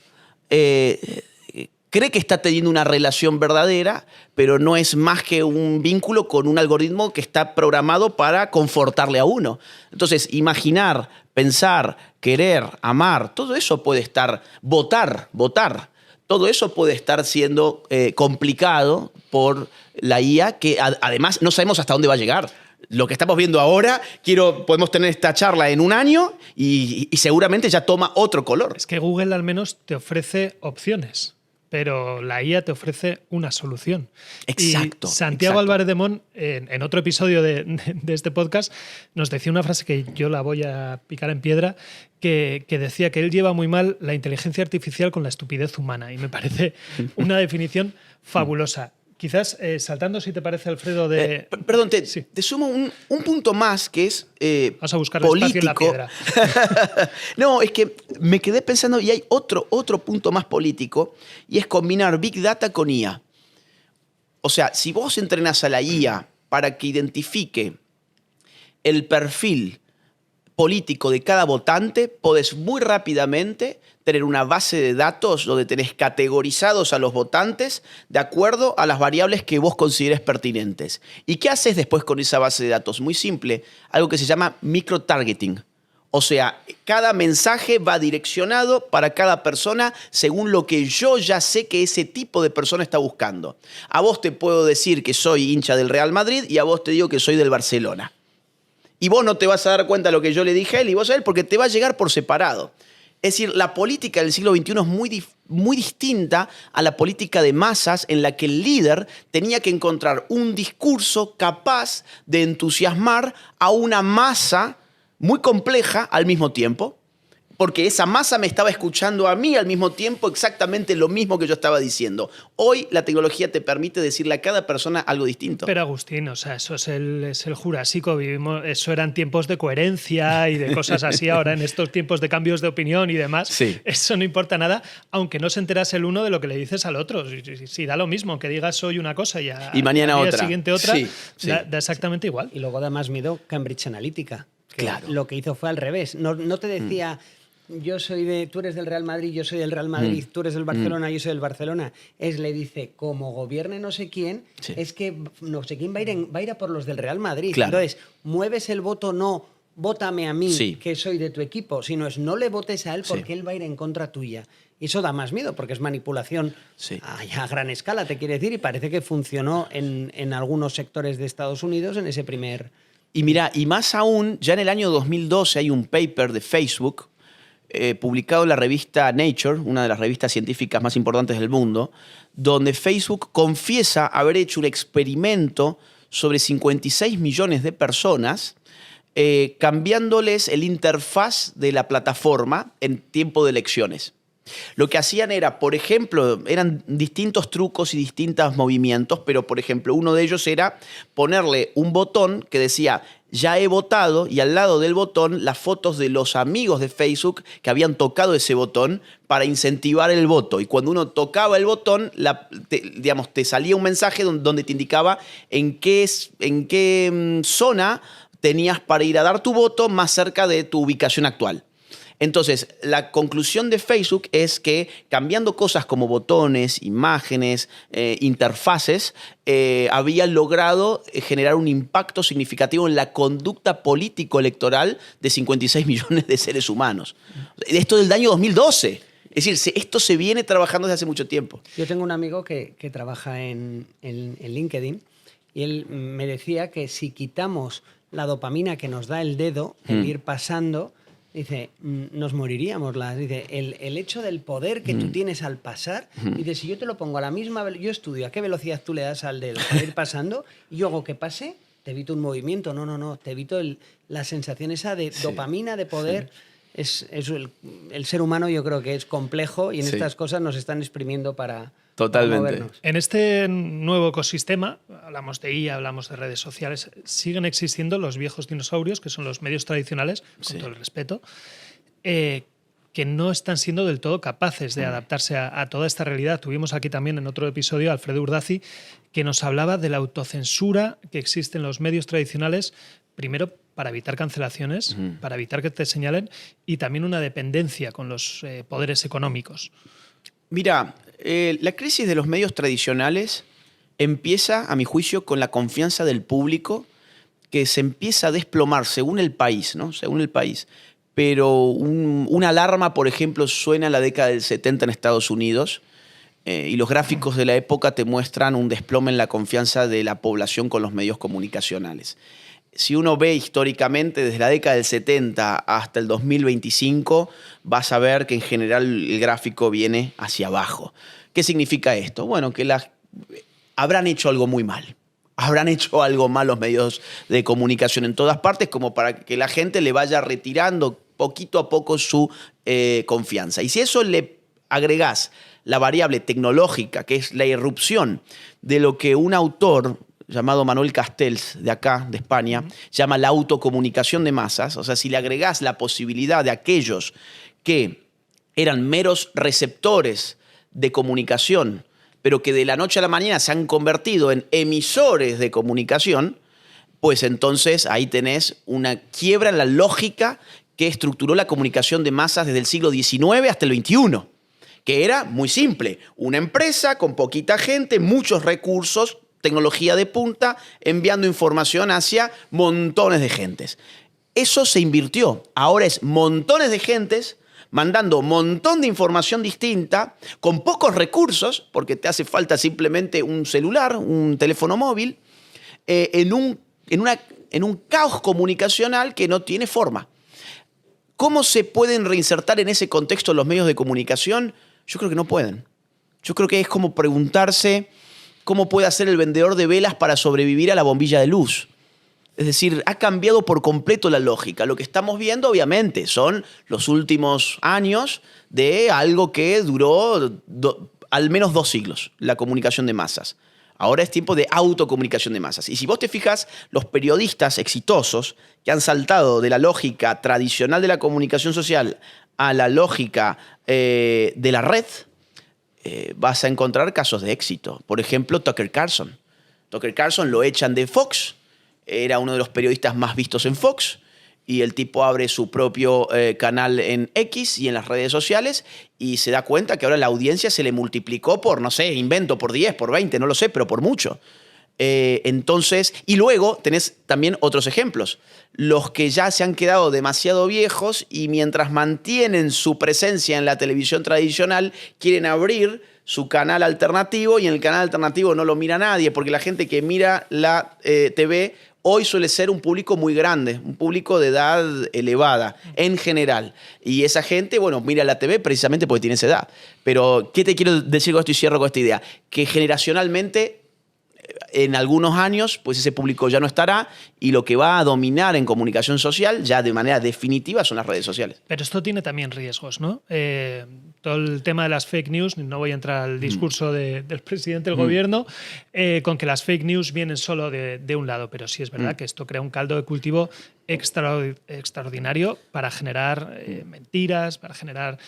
cree que está teniendo una relación verdadera, pero no es más que un vínculo con un algoritmo que está programado para confortarle a uno. Entonces, imaginar, pensar, querer, amar, todo eso puede estar, votar, todo eso puede estar siendo complicado por la IA, que además no sabemos hasta dónde va a llegar. Lo que estamos viendo ahora, podemos tener esta charla en un año y seguramente ya toma otro color. Es que Google al menos te ofrece opciones, pero la IA te ofrece una solución. Exacto. Y Santiago Álvarez de Mon, en otro episodio de este podcast, nos decía una frase que yo la voy a picar en piedra, que decía que él lleva muy mal la inteligencia artificial con la estupidez humana. Y me parece una definición fabulosa. Quizás, saltando, si te parece, Alfredo, de... Perdón, Sí. te sumo un punto más que es Vas a buscar político. espacio en la piedra. No, es que me quedé pensando, y hay otro punto más político, y es combinar Big Data con IA. O sea, si vos entrenas a la IA para que identifique el perfil político de cada votante, podés muy rápidamente tener una base de datos donde tenés categorizados a los votantes de acuerdo a las variables que vos consideres pertinentes. ¿Y qué haces después con esa base de datos? Muy simple, algo que se llama microtargeting. O sea, cada mensaje va direccionado para cada persona según lo que yo ya sé que ese tipo de persona está buscando. A vos te puedo decir que soy hincha del Real Madrid y a vos te digo que soy del Barcelona. Y vos no te vas a dar cuenta de lo que yo le dije a él y vos a él, porque te va a llegar por separado. Es decir, la política del siglo XXI es muy distinta a la política de masas, en la que el líder tenía que encontrar un discurso capaz de entusiasmar a una masa muy compleja al mismo tiempo. porque esa masa me estaba escuchando a mí al mismo tiempo exactamente lo mismo que yo estaba diciendo. Hoy la tecnología te permite decirle a cada persona algo distinto. Pero Agustín, o sea, eso es el Jurásico, eso eran tiempos de coherencia y de cosas así. Ahora en estos tiempos de cambios de opinión y demás, Sí. Eso no importa nada, aunque no se enterase el uno de lo que le dices al otro. Si da lo mismo que digas hoy una cosa y mañana al día otra. siguiente otra, Sí, sí. Da exactamente igual. Y luego da más miedo Cambridge Analytica. Que Claro. Lo que hizo fue al revés. No te decía, tú eres del Real Madrid, yo soy del Real Madrid, tú eres del Barcelona, yo soy del Barcelona. Le dice, como gobierne no sé quién, Sí. es que no sé quién va a ir a por los del Real Madrid. Claro. Entonces, mueves el voto, no, vótame a mí, Sí. que soy de tu equipo, sino es no le votes a él porque Sí. él va a ir en contra tuya. Y eso da más miedo porque es manipulación Sí. a gran escala, te quiere decir, y parece que funcionó en algunos sectores de Estados Unidos en ese primer... Y mira, y más aún, ya en el año 2012 hay un paper de Facebook publicado en la revista Nature, una de las revistas científicas más importantes del mundo, donde Facebook confiesa haber hecho un experimento sobre 56 millones de personas, cambiándoles el interfaz de la plataforma en tiempo de elecciones. Lo que hacían era, por ejemplo, eran distintos trucos y distintos movimientos, pero por ejemplo, uno de ellos era ponerle un botón que decía ya he votado y al lado del botón las fotos de los amigos de Facebook que habían tocado ese botón para incentivar el voto. Y cuando uno tocaba el botón, te salía un mensaje donde te indicaba en qué zona tenías para ir a dar tu voto más cerca de tu ubicación actual. Entonces, la conclusión de Facebook es que cambiando cosas como botones, imágenes, interfaces, había logrado generar un impacto significativo en la conducta político-electoral de 56 millones de seres humanos. Esto del año 2012. Es decir, esto se viene trabajando desde hace mucho tiempo. Yo tengo un amigo que trabaja en LinkedIn y él me decía que si quitamos la dopamina que nos da el dedo, el ir pasando... Dice, nos moriríamos. Dice, el hecho del poder que tú tienes al pasar, dice, si yo te lo pongo a la misma velocidad, yo estudio a qué velocidad tú le das al dedo para ir pasando, y yo hago que pase, te evito un movimiento, no, te evito la sensación esa de dopamina, de poder. Sí. El ser humano yo creo que es complejo y en estas cosas nos están exprimiendo para movernos. En este nuevo ecosistema, hablamos de IA, hablamos de redes sociales, siguen existiendo los viejos dinosaurios, que son los medios tradicionales, con todo el respeto, que no están siendo del todo capaces de adaptarse a toda esta realidad. Tuvimos aquí también en otro episodio a Alfredo Urdazi, que nos hablaba de la autocensura que existe en los medios tradicionales, primero para evitar cancelaciones, para evitar que te señalen, y también una dependencia con los poderes económicos. Mira, la crisis de los medios tradicionales empieza, a mi juicio, con la confianza del público, que se empieza a desplomar según el país, ¿no? Según el país. Pero una alarma, por ejemplo, suena en la década del 70 en Estados Unidos, y los gráficos de la época te muestran un desplome en la confianza de la población con los medios comunicacionales. Si uno ve históricamente desde la década del 70 hasta el 2025, vas a ver que en general el gráfico viene hacia abajo. ¿Qué significa esto? Bueno, que habrán hecho algo muy mal. Habrán hecho algo mal los medios de comunicación en todas partes como para que la gente le vaya retirando poquito a poco su confianza. Y si eso le agregás la variable tecnológica, que es la irrupción de lo que un autor llamado Manuel Castells, de acá, de España, llama la autocomunicación de masas. O sea, si le agregás la posibilidad de aquellos que eran meros receptores de comunicación, pero que de la noche a la mañana se han convertido en emisores de comunicación, pues entonces ahí tenés una quiebra en la lógica que estructuró la comunicación de masas desde el siglo XIX hasta el XXI, que era muy simple. Una empresa con poquita gente, muchos recursos, tecnología de punta, enviando información hacia montones de gentes. Eso se invirtió. Ahora es montones de gentes mandando un montón de información distinta, con pocos recursos, porque te hace falta simplemente un celular, un teléfono móvil, en un caos comunicacional que no tiene forma. ¿Cómo se pueden reinsertar en ese contexto los medios de comunicación? Yo creo que no pueden. Yo creo que es como preguntarse cómo puede hacer el vendedor de velas para sobrevivir a la bombilla de luz. Es decir, ha cambiado por completo la lógica. Lo que estamos viendo, obviamente, son los últimos años de algo que duró al menos 2 siglos, la comunicación de masas. Ahora es tiempo de autocomunicación de masas. Y si vos te fijas, los periodistas exitosos que han saltado de la lógica tradicional de la comunicación social a la lógica de la red, vas a encontrar casos de éxito. Por ejemplo, Tucker Carlson. Tucker Carlson lo echan de Fox, era uno de los periodistas más vistos en Fox, y el tipo abre su propio canal en X y en las redes sociales y se da cuenta que ahora la audiencia se le multiplicó por, no sé, invento, por 10, por 20, no lo sé, pero por mucho. Entonces, y luego tenés también otros ejemplos. Los que ya se han quedado demasiado viejos y mientras mantienen su presencia en la televisión tradicional, quieren abrir su canal alternativo y en el canal alternativo no lo mira nadie porque la gente que mira la TV hoy suele ser un público muy grande, un público de edad elevada en general. Y esa gente, bueno, mira la TV precisamente porque tiene esa edad. Pero, ¿qué te quiero decir con esto y cierro con esta idea? Que generacionalmente, en algunos años, pues ese público ya no estará y lo que va a dominar en comunicación social ya de manera definitiva son las redes sociales. Pero esto tiene también riesgos, ¿no? Todo el tema de las fake news, no voy a entrar al discurso del presidente del gobierno, con que las fake news vienen solo de un lado, pero sí es verdad que esto crea un caldo de cultivo extraordinario para generar mentiras, para generar...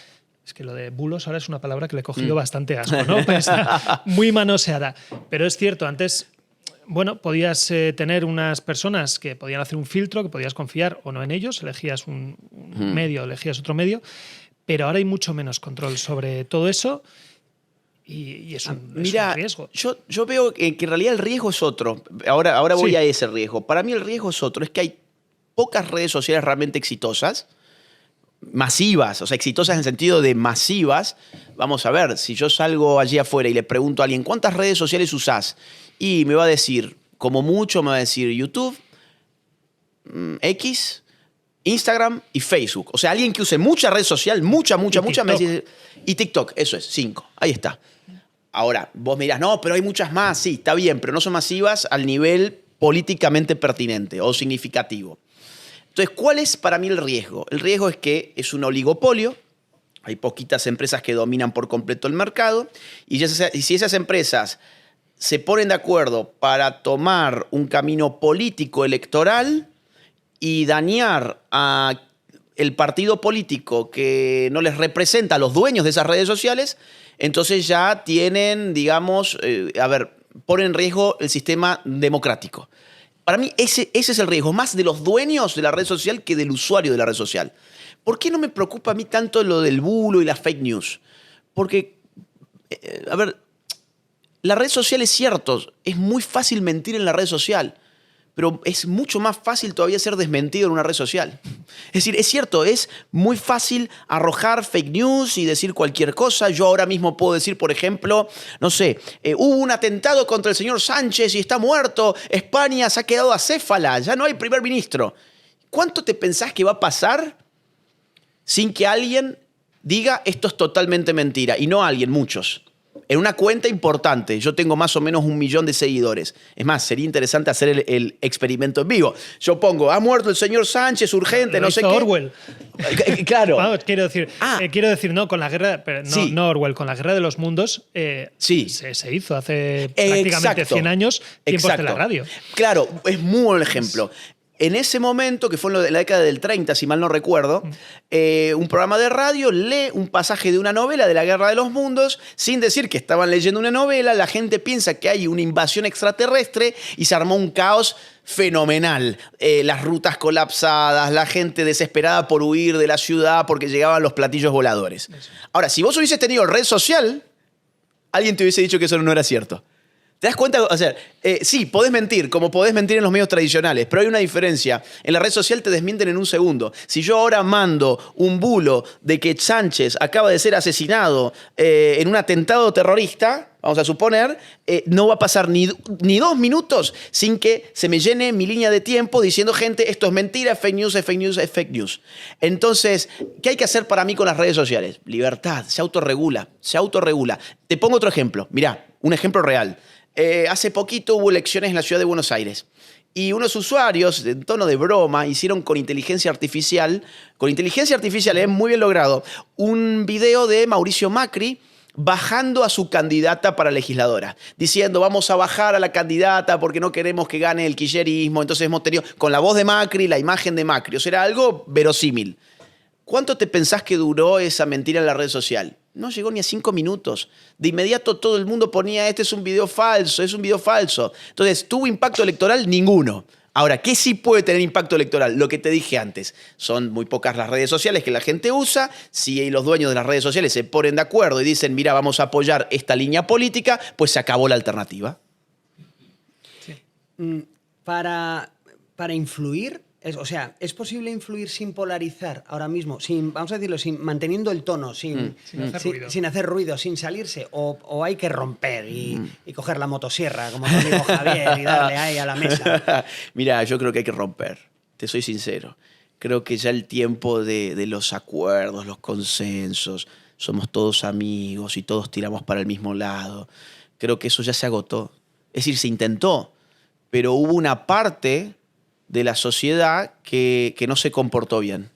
Es que lo de bulos ahora es una palabra que le he cogido bastante asco, ¿no? Pues está muy manoseada. Pero es cierto, antes, bueno, podías tener unas personas que podían hacer un filtro, que podías confiar o no en ellos, elegías un medio, elegías otro medio, pero ahora hay mucho menos control sobre todo eso y es un riesgo. Yo veo que en realidad el riesgo es otro. Ahora voy a ese riesgo. Para mí el riesgo es otro. Es que hay pocas redes sociales realmente exitosas, masivas, o sea, exitosas en el sentido de masivas. Vamos a ver, si yo salgo allí afuera y le pregunto a alguien, ¿cuántas redes sociales usás? Y me va a decir, como mucho me va a decir YouTube, X, Instagram y Facebook. O sea, alguien que use mucha red social, mucha, me dice, y TikTok, eso es, 5, ahí está. Ahora, vos me dirás, no, pero hay muchas más, sí, está bien, pero no son masivas al nivel políticamente pertinente o significativo. Entonces, ¿cuál es para mí el riesgo? El riesgo es que es un oligopolio, hay poquitas empresas que dominan por completo el mercado, y si esas empresas se ponen de acuerdo para tomar un camino político electoral y dañar a el partido político que no les representa a los dueños de esas redes sociales, entonces ya tienen, digamos, ponen en riesgo el sistema democrático. Para mí ese es el riesgo, más de los dueños de la red social que del usuario de la red social. ¿Por qué no me preocupa a mí tanto lo del bulo y las fake news? Porque, la red social es cierto, es muy fácil mentir en la red social, pero es mucho más fácil todavía ser desmentido en una red social. Es decir, es cierto, es muy fácil arrojar fake news y decir cualquier cosa. Yo ahora mismo puedo decir, por ejemplo, no sé, hubo un atentado contra el señor Sánchez y está muerto, España se ha quedado acéfala, ya no hay primer ministro. ¿Cuánto te pensás que va a pasar sin que alguien diga esto es totalmente mentira? Y no alguien, muchos. En una cuenta importante, yo tengo más o menos 1 millón de seguidores. Es más, sería interesante hacer el experimento en vivo. Yo pongo, ha muerto el señor Sánchez, urgente, no sé qué. Orwell. Claro. Vamos, quiero decir, no, con la guerra, pero no Orwell, con la Guerra de los Mundos se hizo hace prácticamente 100 años, tiempos de la radio. Claro, es muy buen ejemplo. En ese momento, que fue en la década del 30, si mal no recuerdo, un programa de radio lee un pasaje de una novela de la Guerra de los Mundos sin decir que estaban leyendo una novela. La gente piensa que hay una invasión extraterrestre y se armó un caos fenomenal. Las rutas colapsadas, la gente desesperada por huir de la ciudad porque llegaban los platillos voladores. Ahora, si vos hubieses tenido red social, alguien te hubiese dicho que eso no era cierto. ¿Te das cuenta? O sea, sí, podés mentir, como podés mentir en los medios tradicionales, pero hay una diferencia. En la red social te desmienten en un segundo. Si yo ahora mando un bulo de que Sánchez acaba de ser asesinado en un atentado terrorista, vamos a suponer, no va a pasar ni 2 minutos sin que se me llene mi línea de tiempo diciendo, gente, esto es mentira, es fake news, es fake news, es fake news. Entonces, ¿qué hay que hacer para mí con las redes sociales? Libertad, se autorregula. Te pongo otro ejemplo. Mirá, un ejemplo real. Hace poquito hubo elecciones en la ciudad de Buenos Aires Y unos usuarios, en tono de broma, hicieron con inteligencia artificial, muy bien logrado, un video de Mauricio Macri bajando a su candidata para legisladora, diciendo vamos a bajar a la candidata porque no queremos que gane el kirchnerismo. Entonces hemos tenido con la voz de Macri, la imagen de Macri. O sea, era algo verosímil. ¿Cuánto te pensás que duró esa mentira en la red social? No llegó ni a 5 minutos. De inmediato todo el mundo ponía, este es un video falso, es un video falso. Entonces, ¿tuvo impacto electoral? Ninguno. Ahora, ¿qué sí puede tener impacto electoral? Lo que te dije antes. Son muy pocas las redes sociales que la gente usa. Si los dueños de las redes sociales se ponen de acuerdo y dicen, mira, vamos a apoyar esta línea política, pues se acabó la alternativa. Sí. Para influir, ¿es posible influir sin polarizar ahora mismo? Vamos a decirlo, manteniendo el tono, sin hacer ruido, sin salirse, o hay que romper y coger la motosierra, como te dijo Javier, y darle ahí a la mesa. Mira, yo creo que hay que romper, te soy sincero. Creo que ya el tiempo de los acuerdos, los consensos, somos todos amigos y todos tiramos para el mismo lado. Creo que eso ya se agotó. Es decir, se intentó, pero hubo una parte de la sociedad que no se comportó bien.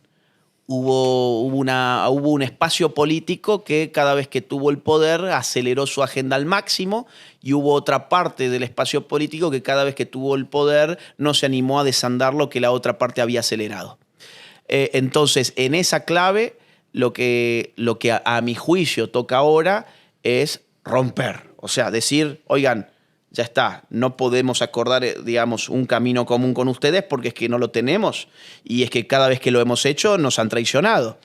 Hubo un espacio político que cada vez que tuvo el poder aceleró su agenda al máximo, y hubo otra parte del espacio político que cada vez que tuvo el poder no se animó a desandar lo que la otra parte había acelerado. Entonces, en esa clave, lo que a mi juicio toca ahora es romper. O sea, decir, oigan, ya está, no podemos acordar, digamos, un camino común con ustedes porque es que no lo tenemos, y es que cada vez que lo hemos hecho nos han traicionado.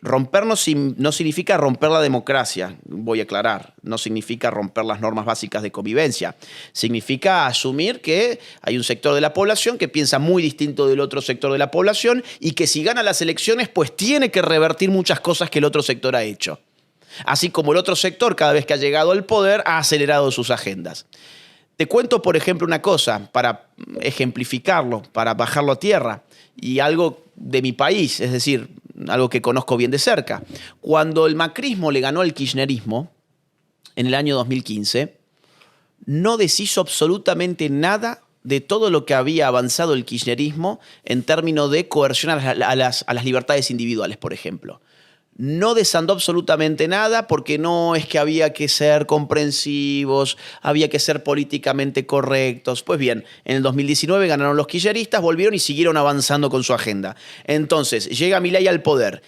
Rompernos no significa romper la democracia, voy a aclarar, no significa romper las normas básicas de convivencia, significa asumir que hay un sector de la población que piensa muy distinto del otro sector de la población y que si gana las elecciones pues tiene que revertir muchas cosas que el otro sector ha hecho. Así como el otro sector, cada vez que ha llegado al poder, ha acelerado sus agendas. Te cuento, por ejemplo, una cosa para ejemplificarlo, para bajarlo a tierra, y algo de mi país, es decir, algo que conozco bien de cerca. Cuando el macrismo le ganó al kirchnerismo, en el año 2015, no deshizo absolutamente nada de todo lo que había avanzado el kirchnerismo en términos de coerción a las libertades individuales, por ejemplo. No desandó absolutamente nada porque no es que había que ser comprensivos, había que ser políticamente correctos. Pues bien, en el 2019 ganaron los kirchneristas, volvieron y siguieron avanzando con su agenda. Entonces, llega Milei al poder.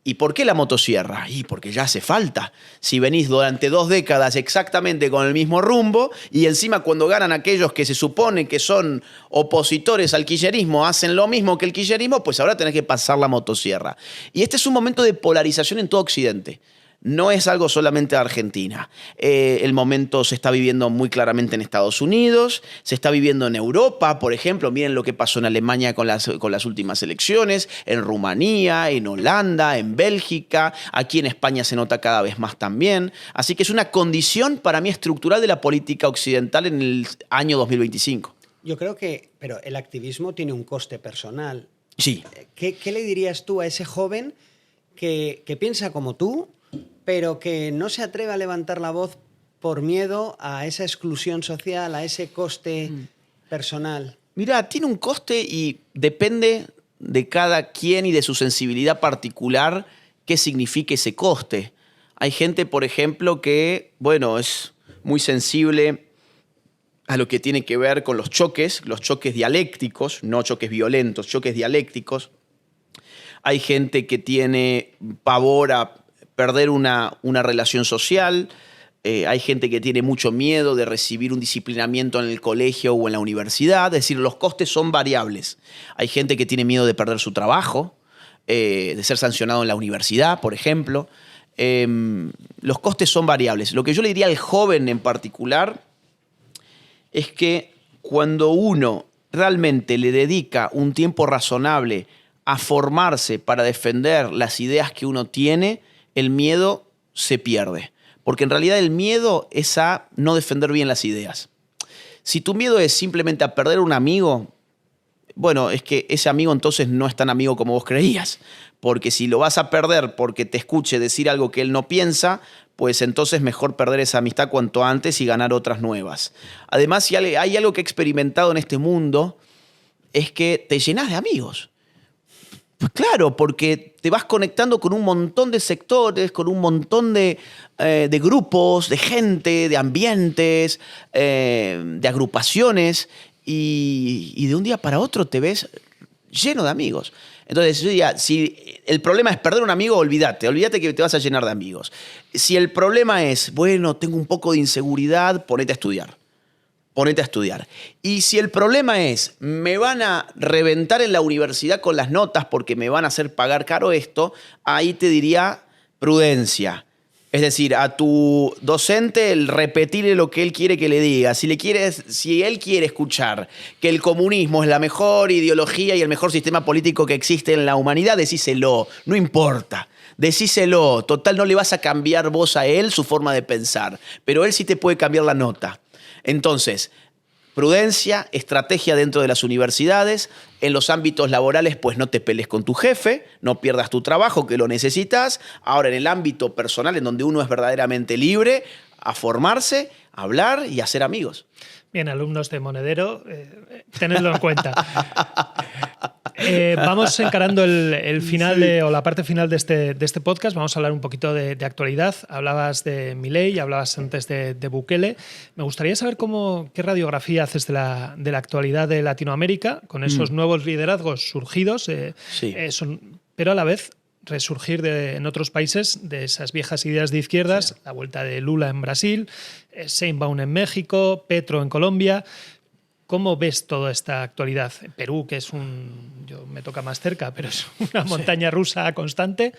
¿Y por qué la motosierra? Y porque ya hace falta. Si venís durante 2 décadas exactamente con el mismo rumbo y encima cuando ganan aquellos que se supone que son opositores al kirchnerismo hacen lo mismo que el kirchnerismo, pues ahora tenés que pasar la motosierra. Y este es un momento de polarización en todo Occidente. No es algo solamente de Argentina. El momento se está viviendo muy claramente en Estados Unidos, se está viviendo en Europa, por ejemplo. Miren lo que pasó en Alemania con las últimas elecciones, en Rumanía, en Holanda, en Bélgica. Aquí en España se nota cada vez más también. Así que es una condición para mí estructural de la política occidental en el año 2025. Yo creo que, pero el activismo tiene un coste personal. Sí. ¿Qué le dirías tú a ese joven que piensa como tú, pero que no se atreve a levantar la voz por miedo a esa exclusión social, a ese coste personal? Mira, tiene un coste y depende de cada quien y de su sensibilidad particular qué significa ese coste. Hay gente, por ejemplo, que, bueno, es muy sensible a lo que tiene que ver con los choques dialécticos, no choques violentos, choques dialécticos. Hay gente que tiene pavor a perder una relación social. Hay gente que tiene mucho miedo de recibir un disciplinamiento en el colegio o en la universidad. Es decir, los costes son variables. Hay gente que tiene miedo de perder su trabajo, de ser sancionado en la universidad, por ejemplo. Los costes son variables. Lo que yo le diría al joven en particular es que cuando uno realmente le dedica un tiempo razonable a formarse para defender las ideas que uno tiene, el miedo se pierde. Porque en realidad el miedo es a no defender bien las ideas. Si tu miedo es simplemente a perder un amigo, bueno, es que ese amigo entonces no es tan amigo como vos creías. Porque si lo vas a perder porque te escuche decir algo que él no piensa, pues entonces mejor perder esa amistad cuanto antes y ganar otras nuevas. Además, si hay algo que he experimentado en este mundo, es que te llenas de amigos. Pues claro, porque te vas conectando con un montón de sectores, con un montón de grupos, de gente, de ambientes, de agrupaciones, y de un día para otro te ves lleno de amigos. Entonces, yo diría, si el problema es perder un amigo, olvídate que te vas a llenar de amigos. Si el problema es, bueno, tengo un poco de inseguridad, ponete a estudiar. Y si el problema es, me van a reventar en la universidad con las notas porque me van a hacer pagar caro esto, ahí te diría prudencia. Es decir, a tu docente el repetirle lo que él quiere que le diga. Si él quiere escuchar que el comunismo es la mejor ideología y el mejor sistema político que existe en la humanidad, decíselo, no importa. Decíselo, total no le vas a cambiar vos a él su forma de pensar, pero él sí te puede cambiar la nota. Entonces, prudencia, estrategia dentro de las universidades. En los ámbitos laborales, pues no te pelees con tu jefe, no pierdas tu trabajo, que lo necesitas. Ahora, en el ámbito personal, en donde uno es verdaderamente libre, a formarse, a hablar y a ser amigos. Bien, alumnos de Monedero, tenedlo en cuenta. Vamos encarando el final o la parte final de este podcast. Vamos a hablar un poquito de actualidad. Hablabas de Milei, hablabas antes de Bukele. Me gustaría saber qué radiografía haces de la actualidad de Latinoamérica con esos nuevos liderazgos surgidos, pero a la vez resurgir en otros países de esas viejas ideas de izquierdas, la vuelta de Lula en Brasil, Sheinbaum en México, Petro en Colombia. ¿Cómo ves toda esta actualidad? Perú, que yo me toca más cerca, pero es una montaña rusa constante.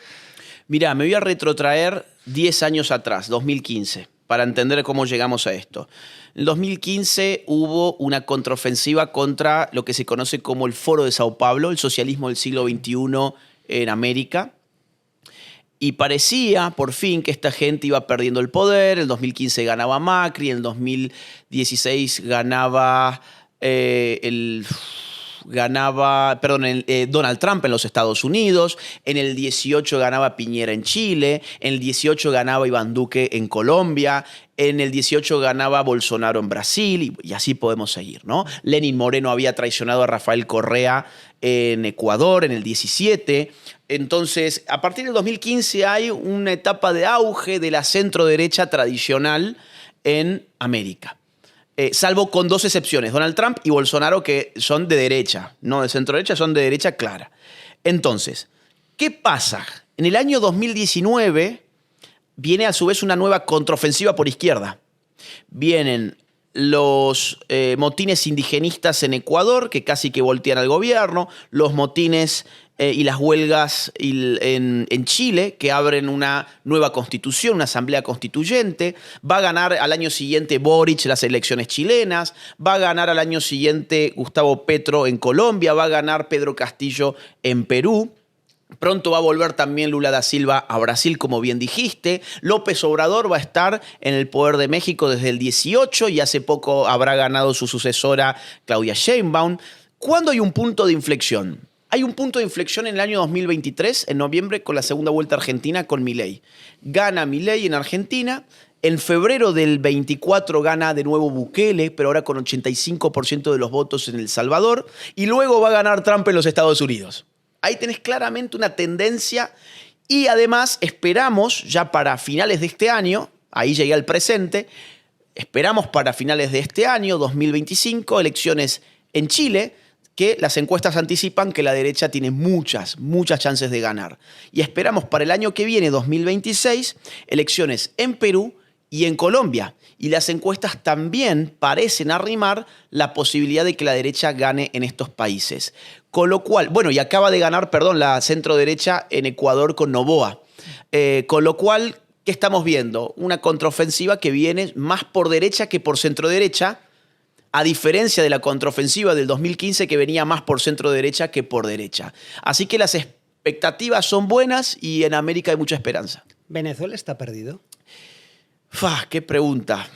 Mirá, me voy a retrotraer 10 años atrás, 2015, para entender cómo llegamos a esto. En 2015 hubo una contraofensiva contra lo que se conoce como el Foro de Sao Paulo, el socialismo del siglo XXI en América. Y parecía, por fin, que esta gente iba perdiendo el poder. En el 2015 ganaba Macri, en el 2016 ganaba Donald Trump en los Estados Unidos, en el 18 ganaba Piñera en Chile, en el 18 ganaba Iván Duque en Colombia, en el 18 ganaba Bolsonaro en Brasil, y así podemos seguir, ¿no? Lenín Moreno había traicionado a Rafael Correa en Ecuador en el 17. Entonces, a partir del 2015 hay una etapa de auge de la centro-derecha tradicional en América. Salvo con dos excepciones, Donald Trump y Bolsonaro, que son de derecha, no de centro-derecha, son de derecha clara. Entonces, ¿qué pasa? En el año 2019 viene a su vez una nueva contraofensiva por izquierda. Vienen los motines indigenistas en Ecuador, que casi que voltean al gobierno, los motines y las huelgas en Chile, que abren una nueva constitución, una asamblea constituyente. Va a ganar al año siguiente Boric las elecciones chilenas, va a ganar al año siguiente Gustavo Petro en Colombia, va a ganar Pedro Castillo en Perú. Pronto va a volver también Lula da Silva a Brasil, como bien dijiste. López Obrador va a estar en el poder de México desde el 18 y hace poco habrá ganado su sucesora Claudia Sheinbaum. ¿Cuándo hay un punto de inflexión? Hay un punto de inflexión en el año 2023, en noviembre, con la segunda vuelta argentina con Milei. Gana Milei en Argentina. En febrero del 24 gana de nuevo Bukele, pero ahora con 85% de los votos en El Salvador. Y luego va a ganar Trump en los Estados Unidos. Ahí tenés claramente una tendencia y además esperamos ya para finales de este año, ahí llegué al presente, esperamos para finales de este año, 2025, elecciones en Chile, que las encuestas anticipan que la derecha tiene muchas chances de ganar. Y esperamos para el año que viene, 2026, elecciones en Perú y en Colombia. Y las encuestas también parecen arrimar la posibilidad de que la derecha gane en estos países. Con lo cual, bueno, y acaba de ganar, la centro-derecha en Ecuador con Noboa. Con lo cual, ¿qué estamos viendo? Una contraofensiva que viene más por derecha que por centro-derecha, a diferencia de la contraofensiva del 2015 que venía más por centro-derecha que por derecha. Así que las expectativas son buenas y en América hay mucha esperanza. ¿Venezuela está perdido? ¡Qué pregunta!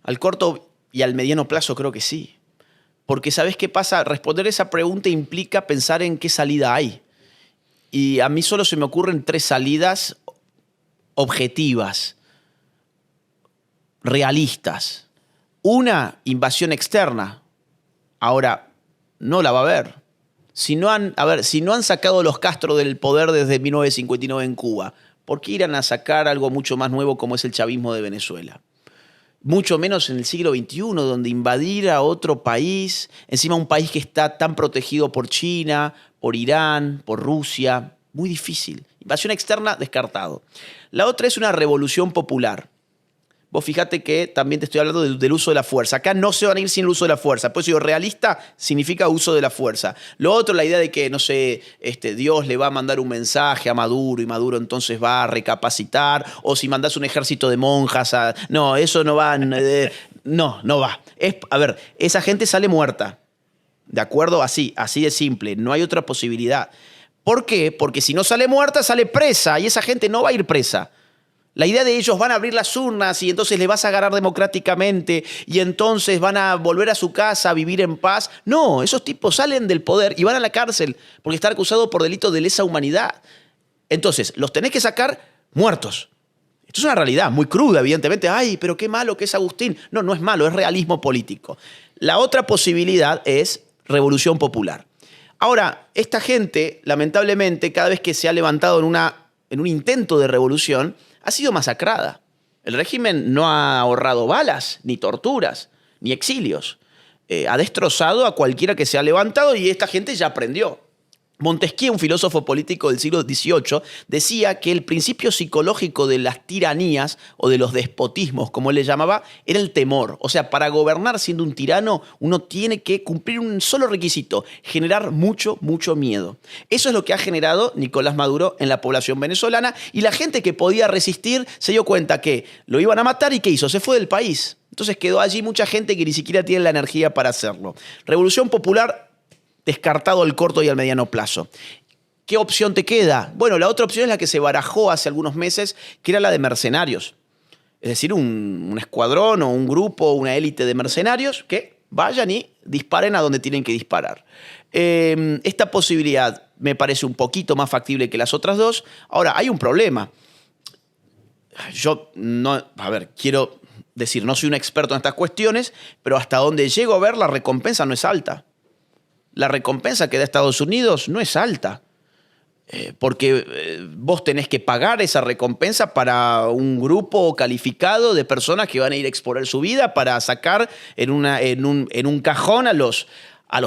Al corto y al mediano plazo creo que sí. Porque ¿sabes qué pasa? Responder esa pregunta implica pensar en qué salida hay. Y a mí solo se me ocurren 3 salidas objetivas, realistas. Una, invasión externa. Ahora, no la va a haber. Si no han sacado los Castro del poder desde 1959 en Cuba, ¿por qué irán a sacar algo mucho más nuevo como es el chavismo de Venezuela? Mucho menos en el siglo XXI, donde invadir a otro país, encima un país que está tan protegido por China, por Irán, por Rusia, muy difícil. Invasión externa, descartado. La otra es una revolución popular. Vos fíjate que también te estoy hablando del uso de la fuerza. Acá no se van a ir sin el uso de la fuerza. Por eso digo, realista significa uso de la fuerza. Lo otro, la idea de que, no sé, Dios le va a mandar un mensaje a Maduro y Maduro entonces va a recapacitar. O si mandás un ejército de monjas a... No, eso no va... no va. A ver, esa gente sale muerta. ¿De acuerdo? Así de simple. No hay otra posibilidad. ¿Por qué? Porque si no sale muerta, sale presa. Y esa gente no va a ir presa. La idea de ellos van a abrir las urnas y entonces les vas a agarrar democráticamente y entonces van a volver a su casa a vivir en paz. No, esos tipos salen del poder y van a la cárcel porque están acusados por delitos de lesa humanidad. Entonces, los tenés que sacar muertos. Esto es una realidad muy cruda, evidentemente. Ay, pero qué malo que es Agustín. No, no es malo, es realismo político. La otra posibilidad es revolución popular. Ahora, esta gente, lamentablemente, cada vez que se ha levantado en un intento de revolución, ha sido masacrada. El régimen no ha ahorrado balas, ni torturas, ni exilios. Ha destrozado a cualquiera que se ha levantado y esta gente ya aprendió. Montesquieu, un filósofo político del siglo XVIII, decía que el principio psicológico de las tiranías o de los despotismos, como él le llamaba, era el temor. O sea, para gobernar siendo un tirano, uno tiene que cumplir un solo requisito: generar mucho miedo. Eso es lo que ha generado Nicolás Maduro en la población venezolana, y la gente que podía resistir se dio cuenta que lo iban a matar y ¿qué hizo? Se fue del país. Entonces quedó allí mucha gente que ni siquiera tiene la energía para hacerlo. Revolución popular, descartado al corto y al mediano plazo. ¿Qué opción te queda? Bueno, la otra opción es la que se barajó hace algunos meses, que era la de mercenarios. Es decir, un escuadrón o un grupo, una élite de mercenarios que vayan y disparen a donde tienen que disparar. Esta posibilidad me parece un poquito más factible que las otras dos. Ahora, hay un problema. Yo no, quiero decir, no soy un experto en estas cuestiones, pero hasta donde llego a ver, la recompensa no es alta. La recompensa que da Estados Unidos no es alta, porque vos tenés que pagar esa recompensa para un grupo calificado de personas que van a ir a exponer su vida para sacar en un cajón a los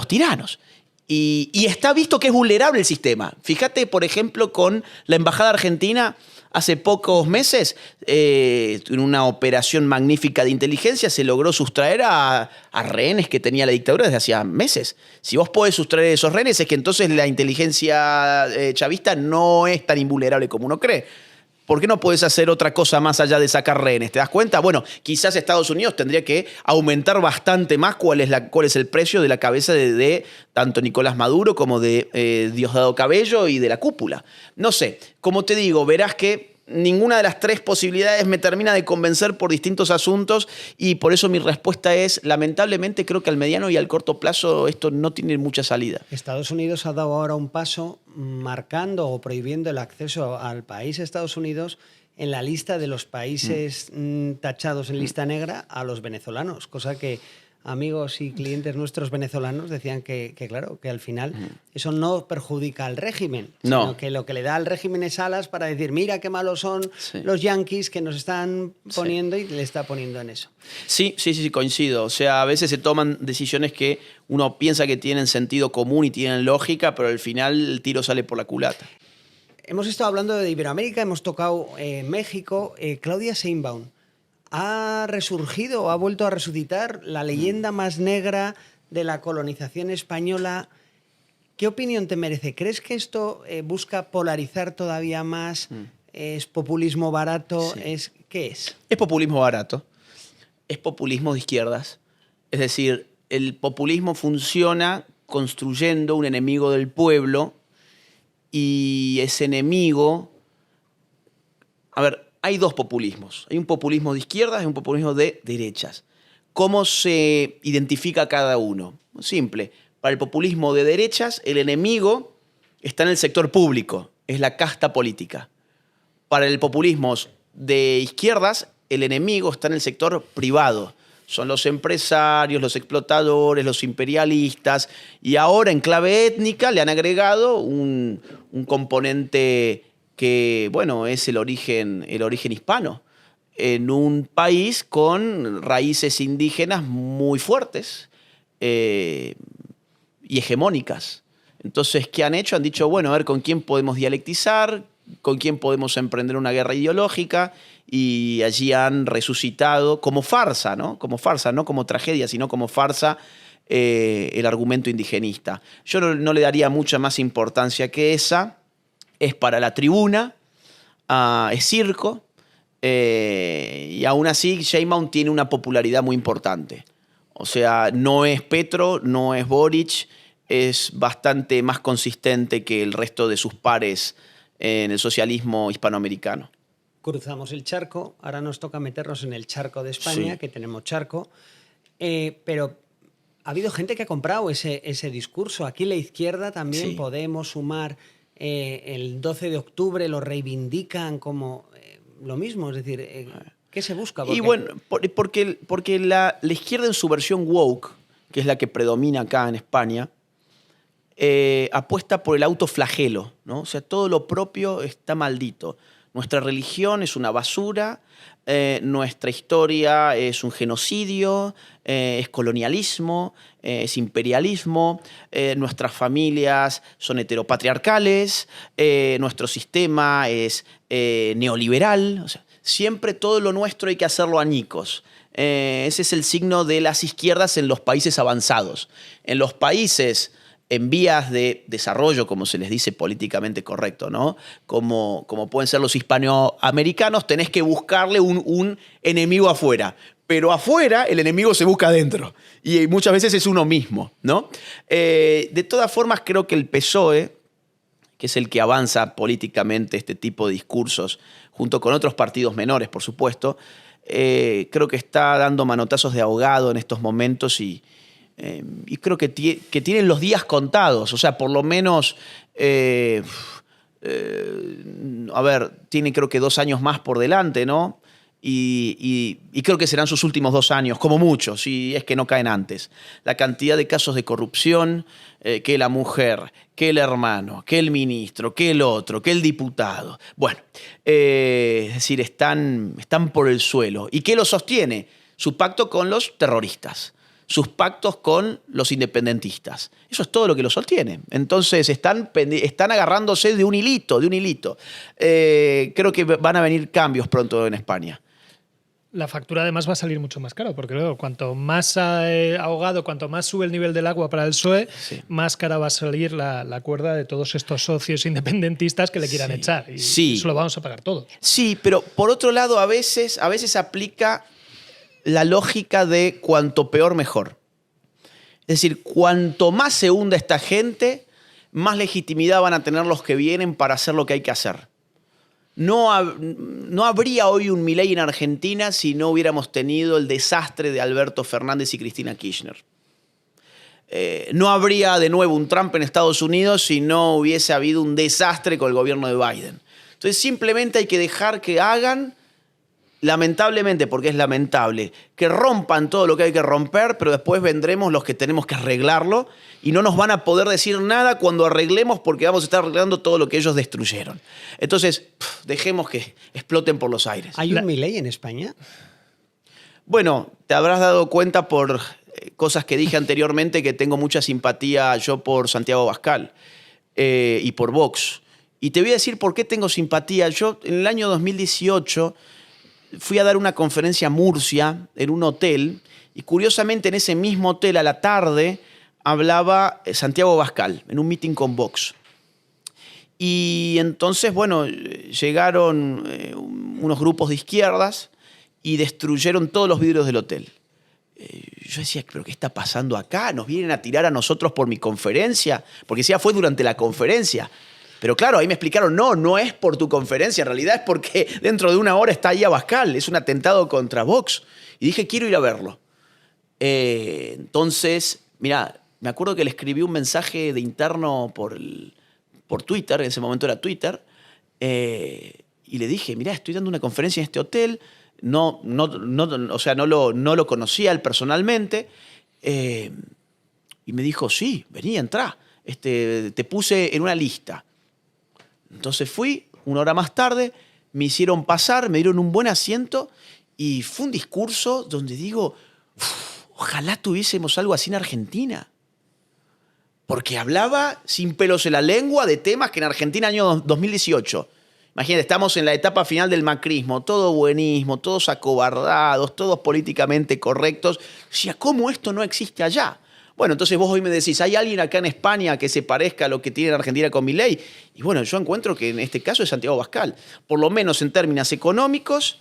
tiranos. Y está visto que es vulnerable el sistema. Fíjate, por ejemplo, con la Embajada Argentina. Hace pocos meses, en una operación magnífica de inteligencia, se logró sustraer a rehenes que tenía la dictadura desde hacía meses. Si vos podés sustraer esos rehenes, es que entonces la inteligencia chavista no es tan invulnerable como uno cree. ¿Por qué no podés hacer otra cosa más allá de sacar rehenes? ¿Te das cuenta? Bueno, quizás Estados Unidos tendría que aumentar bastante más cuál es el precio de la cabeza de tanto Nicolás Maduro como de Diosdado Cabello y de la cúpula. No sé, como te digo, verás que ninguna de las 3 posibilidades me termina de convencer por distintos asuntos y por eso mi respuesta es, lamentablemente, creo que al mediano y al corto plazo esto no tiene mucha salida. Estados Unidos ha dado ahora un paso marcando o prohibiendo el acceso al país Estados Unidos en la lista de los países tachados en lista negra a los venezolanos, cosa que amigos y clientes nuestros venezolanos decían que claro, que al final eso no perjudica al régimen, sino que lo que le da al régimen es alas para decir, mira qué malos son los yanquis que nos están poniendo y le está poniendo en eso. Sí, coincido. O sea, a veces se toman decisiones que uno piensa que tienen sentido común y tienen lógica, pero al final el tiro sale por la culata. Hemos estado hablando de Iberoamérica, hemos tocado México. Claudia Sheinbaum ha resurgido, ha vuelto a resucitar, la leyenda más negra de la colonización española. ¿Qué opinión te merece? ¿Crees que esto busca polarizar todavía más? ¿Es populismo barato? Sí. ¿Qué es? Es populismo barato. Es populismo de izquierdas. Es decir, el populismo funciona construyendo un enemigo del pueblo y ese enemigo... hay 2 populismos. Hay un populismo de izquierdas y un populismo de derechas. ¿Cómo se identifica cada uno? Simple. Para el populismo de derechas, el enemigo está en el sector público, es la casta política. Para el populismo de izquierdas, el enemigo está en el sector privado. Son los empresarios, los explotadores, los imperialistas. Y ahora, en clave étnica, le han agregado un componente que, bueno, es el origen hispano. En un país con raíces indígenas muy fuertes y hegemónicas. Entonces, ¿qué han hecho? Han dicho, bueno, a ver con quién podemos dialectizar, con quién podemos emprender una guerra ideológica, y allí han resucitado como farsa, ¿no? Como farsa, no como tragedia, sino como farsa, el argumento indigenista. Yo no le daría mucha más importancia que esa. Es para la tribuna, es circo, y aún así Sheinbaum tiene una popularidad muy importante. O sea, no es Petro, no es Boric, es bastante más consistente que el resto de sus pares en el socialismo hispanoamericano. Cruzamos el charco, ahora nos toca meternos en el charco de España, Sí. que tenemos charco, pero ha habido gente que ha comprado ese discurso. Aquí la izquierda también, Sí. Podemos, Sumar, el 12 de octubre lo reivindican como lo mismo, es decir, ¿qué se busca? Y bueno, porque la izquierda en su versión woke, que es la que predomina acá en España, apuesta por el autoflagelo, ¿no? O sea, todo lo propio está maldito. Nuestra religión es una basura, nuestra historia es un genocidio, es colonialismo, es imperialismo, nuestras familias son heteropatriarcales, nuestro sistema es neoliberal. O sea, siempre todo lo nuestro hay que hacerlo añicos. Ese es el signo de las izquierdas en los países avanzados. En los países en vías de desarrollo, como se les dice políticamente correcto, ¿no? Como pueden ser los hispanoamericanos, tenés que buscarle un enemigo afuera. Pero afuera el enemigo se busca adentro. Y muchas veces es uno mismo, ¿no? De todas formas, creo que el PSOE, que es el que avanza políticamente este tipo de discursos, junto con otros partidos menores, por supuesto, creo que está dando manotazos de ahogado en estos momentos y creo que tienen los días contados. O sea, por lo menos, tiene creo que 2 años más por delante, ¿no? Y creo que serán sus últimos 2 años, como mucho, si es que no caen antes. La cantidad de casos de corrupción, que la mujer, que el hermano, que el ministro, que el otro, que el diputado. Bueno, es decir, están por el suelo. ¿Y qué lo sostiene? Su pacto con los terroristas, sus pactos con los independentistas. Eso es todo lo que lo sostiene. Entonces están agarrándose de un hilito, creo que van a venir cambios pronto en España. La factura además va a salir mucho más caro, porque luego cuanto más ahogado, cuanto más sube el nivel del agua para el PSOE, Sí. más cara va a salir la cuerda de todos estos socios independentistas que le quieran echar. Y Sí. eso lo vamos a pagar todos. Sí, pero por otro lado, a veces aplica la lógica de cuanto peor, mejor. Es decir, cuanto más se hunda esta gente, más legitimidad van a tener los que vienen para hacer lo que hay que hacer. No habría hoy un Milei en Argentina si no hubiéramos tenido el desastre de Alberto Fernández y Cristina Kirchner. No habría de nuevo un Trump en Estados Unidos si no hubiese habido un desastre con el gobierno de Biden. Entonces simplemente hay que dejar que hagan, lamentablemente, porque es lamentable, que rompan todo lo que hay que romper, pero después vendremos los que tenemos que arreglarlo y no nos van a poder decir nada cuando arreglemos porque vamos a estar arreglando todo lo que ellos destruyeron. Entonces, dejemos que exploten por los aires. ¿Hay un Milei en España? Bueno, te habrás dado cuenta por cosas que dije anteriormente que tengo mucha simpatía yo por Santiago Abascal y por Vox. Y te voy a decir por qué tengo simpatía. Yo en el año 2018 fui a dar una conferencia a Murcia en un hotel y curiosamente en ese mismo hotel a la tarde hablaba Santiago Abascal en un meeting con Vox. Y entonces, bueno, llegaron unos grupos de izquierdas y destruyeron todos los vidrios del hotel. Yo decía, ¿pero qué está pasando acá? ¿Nos vienen a tirar a nosotros por mi conferencia? Porque ya fue durante la conferencia. Pero claro, ahí me explicaron, no es por tu conferencia, en realidad es porque dentro de 1 hora está ahí Abascal, es un atentado contra Vox. Y dije, quiero ir a verlo. Entonces, mirá, me acuerdo que le escribí un mensaje de interno por Twitter, en ese momento era Twitter, y le dije, mirá, estoy dando una conferencia en este hotel, o sea, no lo conocía él personalmente, y me dijo, sí, vení, entrá, te puse en una lista. Entonces fui, 1 hora más tarde, me hicieron pasar, me dieron un buen asiento, y fue un discurso donde digo, ojalá tuviésemos algo así en Argentina. Porque hablaba sin pelos en la lengua de temas que en Argentina, año 2018. Imagínate, estamos en la etapa final del macrismo, todo buenismo, todos acobardados, todos políticamente correctos. Decía, ¿cómo esto no existe allá? Bueno, entonces vos hoy me decís, ¿hay alguien acá en España que se parezca a lo que tiene en Argentina con Milei? Y bueno, yo encuentro que en este caso es Santiago Abascal. Por lo menos en términos económicos,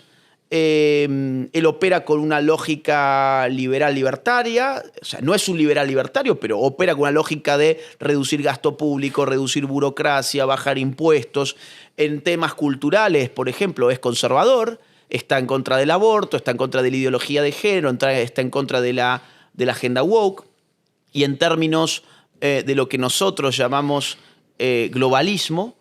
él opera con una lógica liberal-libertaria, o sea, no es un liberal-libertario, pero opera con una lógica de reducir gasto público, reducir burocracia, bajar impuestos. En temas culturales, por ejemplo, es conservador, está en contra del aborto, está en contra de la ideología de género, está en contra de la agenda woke, y en términos de lo que nosotros llamamos globalismo,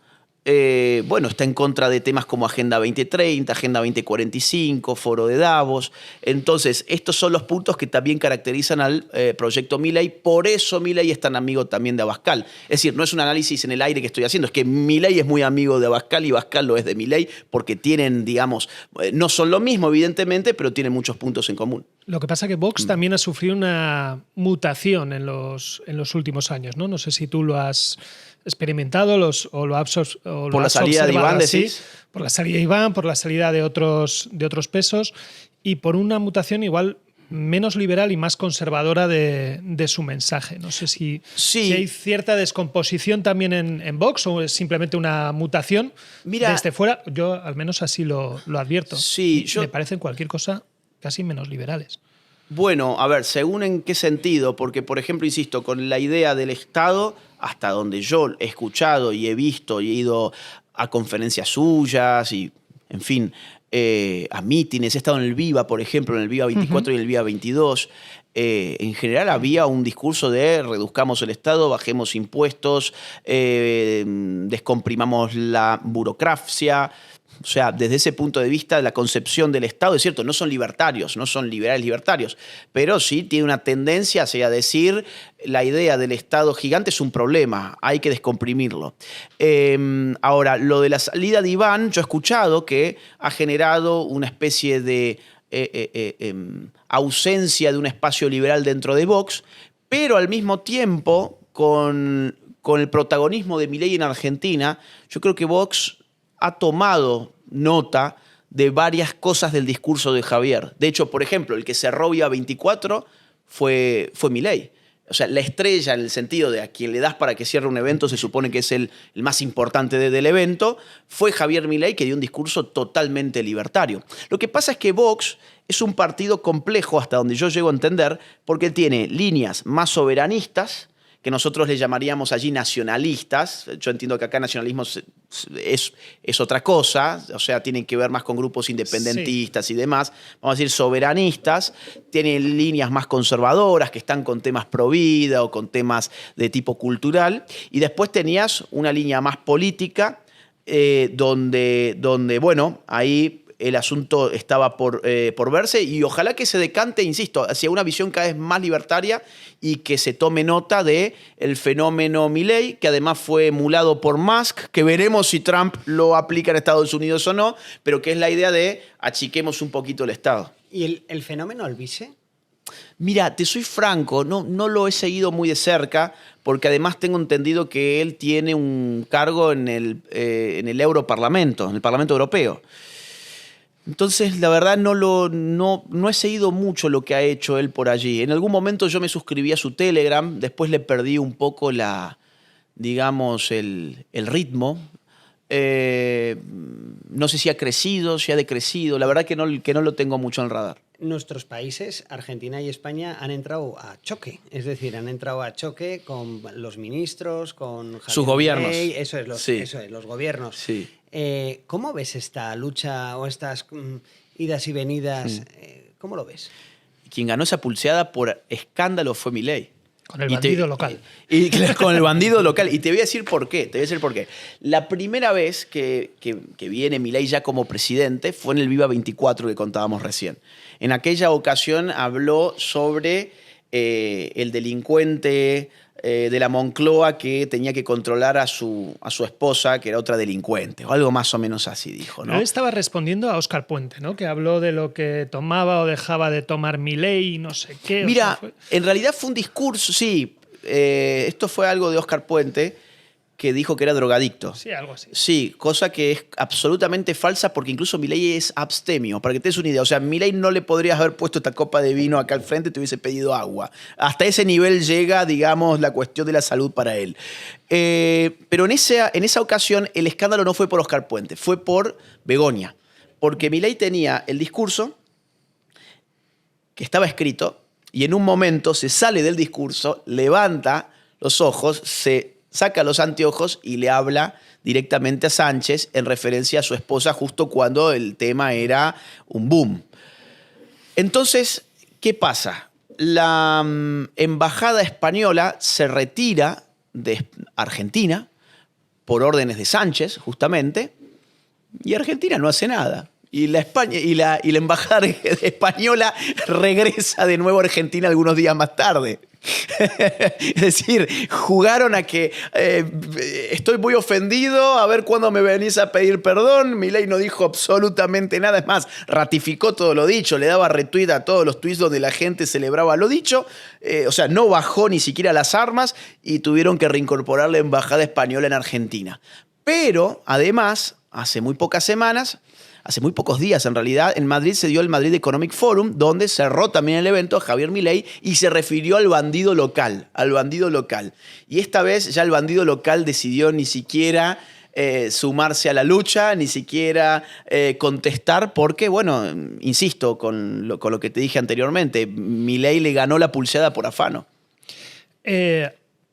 bueno, está en contra de temas como Agenda 2030, Agenda 2045, Foro de Davos. Entonces, estos son los puntos que también caracterizan al proyecto Milei. Por eso Milei es tan amigo también de Abascal. Es decir, no es un análisis en el aire que estoy haciendo, es que Milei es muy amigo de Abascal y Abascal lo es de Milei porque tienen, digamos, no son lo mismo, evidentemente, pero tienen muchos puntos en común. Lo que pasa es que Vox también ha sufrido una mutación en los últimos años, ¿no? No sé si tú lo has experimentado o lo has observado. Por la salida de Iván, decís. Por la salida de Iván, por la salida de otros pesos y por una mutación igual menos liberal y más conservadora de su mensaje. No sé si hay cierta descomposición también en Vox o es simplemente una mutación. Mira, desde fuera. Yo al menos así lo advierto. Sí, me parecen cualquier cosa casi menos liberales. Bueno, a ver, según en qué sentido, porque, por ejemplo, insisto, con la idea del Estado, hasta donde yo he escuchado y he visto y he ido a conferencias suyas y, en fin, a mítines, he estado en el Viva, por ejemplo, en el Viva 24 y en el Viva 22, en general había un discurso de reduzcamos el Estado, bajemos impuestos, descomprimamos la burocracia. O sea, desde ese punto de vista, la concepción del Estado, es cierto, no son libertarios, no son liberales libertarios, pero sí tiene una tendencia hacia decir la idea del Estado gigante es un problema, hay que descomprimirlo. Ahora, lo de la salida de Iván, yo he escuchado que ha generado una especie de ausencia de un espacio liberal dentro de Vox, pero al mismo tiempo, con el protagonismo de Milei en Argentina, yo creo que Vox ha tomado nota de varias cosas del discurso de Javier. De hecho, por ejemplo, el que cerró Viva 24 fue Milei. O sea, la estrella en el sentido de a quien le das para que cierre un evento, se supone que es el más importante del evento, fue Javier Milei, que dio un discurso totalmente libertario. Lo que pasa es que Vox es un partido complejo, hasta donde yo llego a entender, porque tiene líneas más soberanistas, que nosotros le llamaríamos allí nacionalistas. Yo entiendo que acá nacionalismo es otra cosa, o sea, tiene que ver más con grupos independentistas y demás. Vamos a decir soberanistas, tienen líneas más conservadoras que están con temas pro vida o con temas de tipo cultural. Y después tenías una línea más política, donde, bueno, ahí el asunto estaba por verse y ojalá que se decante, insisto, hacia una visión cada vez más libertaria y que se tome nota del fenómeno Milei, que además fue emulado por Musk, que veremos si Trump lo aplica en Estados Unidos o no, pero que es la idea de achiquemos un poquito el Estado. ¿Y el fenómeno Alvise? Mira, te soy franco, no lo he seguido muy de cerca, porque además tengo entendido que él tiene un cargo en el Europarlamento, en el Parlamento Europeo. Entonces, la verdad, no he seguido mucho lo que ha hecho él por allí. En algún momento yo me suscribí a su Telegram, después le perdí un poco el ritmo. No sé si ha crecido, si ha decrecido. La verdad que no lo tengo mucho en el radar. Nuestros países, Argentina y España, han entrado a choque. Es decir, han entrado a choque con los ministros, con Javier sus gobiernos. Milei, eso es, los gobiernos. Sí. ¿Cómo ves esta lucha o estas idas y venidas? ¿Cómo lo ves? Quien ganó esa pulseada por escándalo fue Milei. Con el bandido local. Y claro, con el bandido local. Y te voy a decir por qué. La primera vez que viene Milei ya como presidente fue en el Viva 24 que contábamos recién. En aquella ocasión habló sobre el delincuente de la Moncloa que tenía que controlar a su esposa, que era otra delincuente, o algo más o menos así dijo, ¿no? Él estaba respondiendo a Óscar Puente, ¿no? Que habló de lo que tomaba o dejaba de tomar Milei y no sé qué. Mira, en realidad fue un discurso, sí, esto fue algo de Óscar Puente, que dijo que era drogadicto. Sí, algo así. Sí, cosa que es absolutamente falsa porque incluso Milei es abstemio, para que te des una idea. O sea, Milei no le podrías haber puesto esta copa de vino acá al frente y te hubiese pedido agua. Hasta ese nivel llega, digamos, la cuestión de la salud para él. Pero en esa ocasión el escándalo no fue por Óscar Puente, fue por Begoña. Porque Milei tenía el discurso que estaba escrito y en un momento se sale del discurso, levanta los ojos, se saca los anteojos y le habla directamente a Sánchez en referencia a su esposa justo cuando el tema era un boom. Entonces, ¿qué pasa? La embajada española se retira de Argentina por órdenes de Sánchez, justamente, y Argentina no hace nada. Y la embajada española regresa de nuevo a Argentina algunos días más tarde. Es decir, jugaron a que estoy muy ofendido, a ver cuándo me venís a pedir perdón. Milei no dijo absolutamente nada, es más, ratificó todo lo dicho, le daba retweet a todos los tweets donde la gente celebraba lo dicho, o sea, no bajó ni siquiera las armas y tuvieron que reincorporar la embajada española en Argentina. Pero, además, hace muy pocos días en realidad, en Madrid se dio el Madrid Economic Forum, donde cerró también el evento Javier Milei y se refirió al bandido local, Y esta vez ya el bandido local decidió ni siquiera sumarse a la lucha, ni siquiera contestar, porque, bueno, insisto con lo que te dije anteriormente, Milei le ganó la pulseada por afano.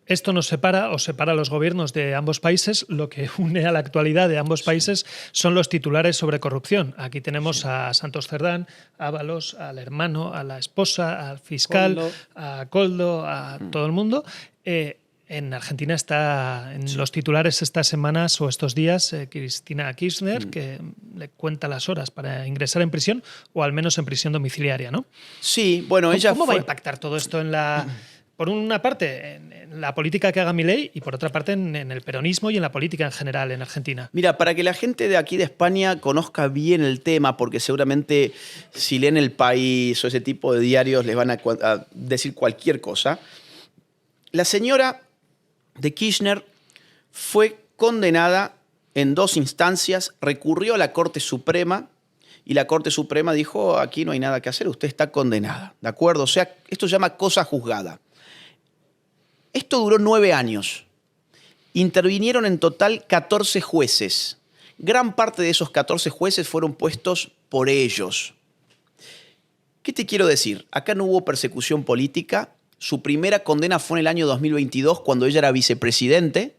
Esto nos separa a los gobiernos de ambos países. Lo que une a la actualidad de ambos países son los titulares sobre corrupción. Aquí tenemos a Santos Cerdán, a Ábalos, al hermano, a la esposa, al fiscal, a Koldo, a todo el mundo. En Argentina está en los titulares estas semanas o estos días Cristina Kirchner, que le cuenta las horas para ingresar en prisión o al menos en prisión domiciliaria, ¿no? Sí, bueno, ella ¿Cómo va a impactar todo esto en la... Por una parte, en la política que haga Milei y por otra parte, en el peronismo y en la política en general en Argentina? Mira, para que la gente de aquí de España conozca bien el tema, porque seguramente si leen El País o ese tipo de diarios les van a decir cualquier cosa. La señora de Kirchner fue condenada en 2 instancias, recurrió a la Corte Suprema y la Corte Suprema dijo, aquí no hay nada que hacer, usted está condenada, ¿de acuerdo? O sea, esto se llama cosa juzgada. Esto duró 9 años. Intervinieron en total 14 jueces. Gran parte de esos 14 jueces fueron puestos por ellos. ¿Qué te quiero decir? Acá no hubo persecución política. Su primera condena fue en el año 2022, cuando ella era vicepresidente.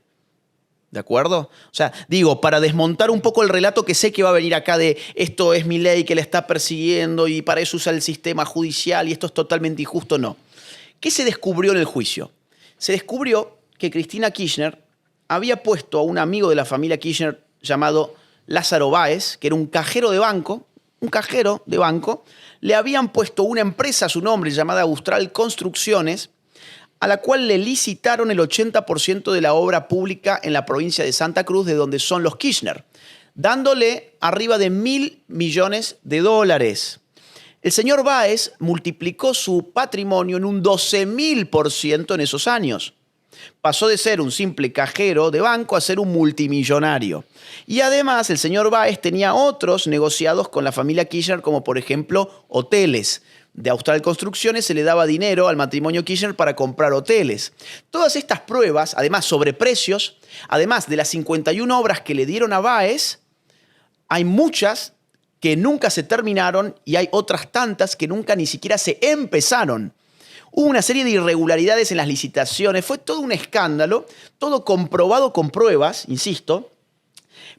¿De acuerdo? O sea, digo, para desmontar un poco el relato que sé que va a venir acá de esto es Milei que le está persiguiendo y para eso usa el sistema judicial y esto es totalmente injusto, no. ¿Qué se descubrió en el juicio? Se descubrió que Cristina Kirchner había puesto a un amigo de la familia Kirchner llamado Lázaro Báez, que era un cajero de banco, le habían puesto una empresa a su nombre llamada Austral Construcciones, a la cual le licitaron el 80% de la obra pública en la provincia de Santa Cruz, de donde son los Kirchner, dándole arriba de $1.000 millones. El señor Báez multiplicó su patrimonio en un 12.000% en esos años. Pasó de ser un simple cajero de banco a ser un multimillonario. Y además el señor Báez tenía otros negociados con la familia Kirchner, como por ejemplo hoteles. De Austral Construcciones se le daba dinero al matrimonio Kirchner para comprar hoteles. Todas estas pruebas, además sobre precios, además de las 51 obras que le dieron a Báez, hay muchas que nunca se terminaron y hay otras tantas que nunca ni siquiera se empezaron. Hubo una serie de irregularidades en las licitaciones, fue todo un escándalo, todo comprobado con pruebas, insisto.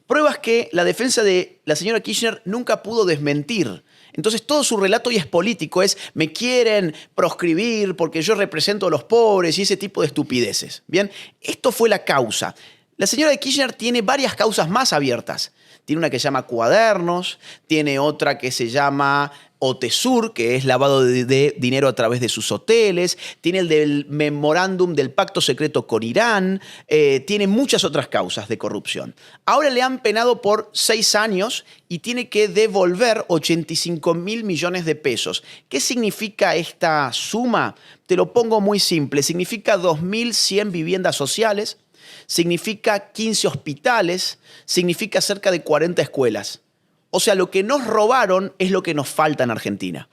Pruebas que la defensa de la señora Kirchner nunca pudo desmentir. Entonces todo su relato hoy es político, es me quieren proscribir porque yo represento a los pobres y ese tipo de estupideces. Bien, esto fue la causa. La señora Kirchner tiene varias causas más abiertas. Tiene una que se llama Cuadernos, tiene otra que se llama Otesur, que es lavado de dinero a través de sus hoteles, tiene el del memorándum del pacto secreto con Irán, tiene muchas otras causas de corrupción. Ahora le han penado por 6 años y tiene que devolver 85.000 millones de pesos. ¿Qué significa esta suma? Te lo pongo muy simple. Significa 2.100 viviendas sociales, significa 15 hospitales, significa cerca de 40 escuelas. O sea, lo que nos robaron es lo que nos falta en Argentina.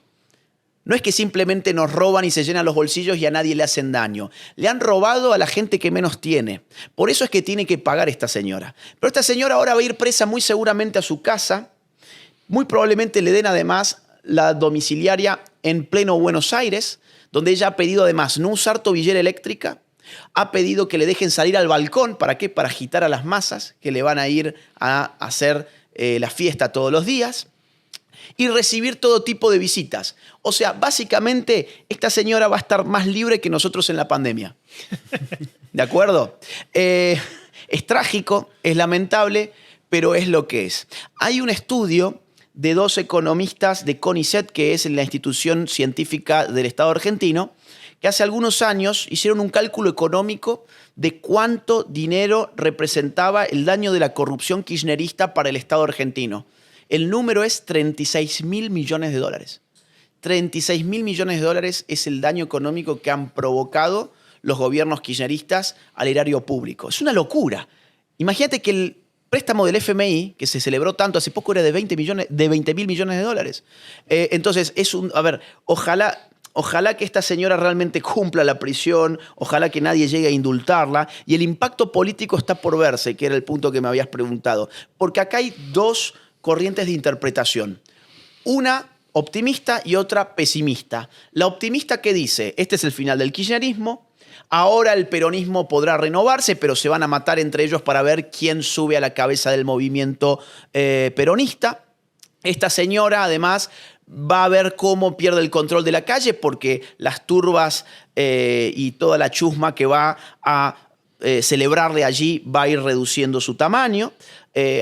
No es que simplemente nos roban y se llenan los bolsillos y a nadie le hacen daño. Le han robado a la gente que menos tiene. Por eso es que tiene que pagar esta señora. Pero esta señora ahora va a ir presa muy seguramente a su casa. Muy probablemente le den además la domiciliaria en pleno Buenos Aires, donde ella ha pedido además no usar tobillera eléctrica. Ha pedido que le dejen salir al balcón. ¿Para qué? Para agitar a las masas que le van a ir a hacer la fiesta todos los días. Y recibir todo tipo de visitas. O sea, básicamente, esta señora va a estar más libre que nosotros en la pandemia. ¿De acuerdo? Es trágico, es lamentable, pero es lo que es. Hay un estudio de 2 economistas de CONICET, que es la institución científica del Estado argentino, que hace algunos años hicieron un cálculo económico de cuánto dinero representaba el daño de la corrupción kirchnerista para el Estado argentino. El número es 36.000 millones de dólares. 36.000 millones de dólares es el daño económico que han provocado los gobiernos kirchneristas al erario público. Es una locura. Imagínate que el préstamo del FMI, que se celebró tanto hace poco, era de 20.000 millones de dólares. Entonces, ojalá que esta señora realmente cumpla la prisión, ojalá que nadie llegue a indultarla, y el impacto político está por verse, que era el punto que me habías preguntado. Porque acá hay 2 corrientes de interpretación. Una optimista y otra pesimista. La optimista que dice, este es el final del kirchnerismo, ahora el peronismo podrá renovarse, pero se van a matar entre ellos para ver quién sube a la cabeza del movimiento peronista. Esta señora, además, va a ver cómo pierde el control de la calle porque las turbas y toda la chusma que va a celebrarle allí va a ir reduciendo su tamaño.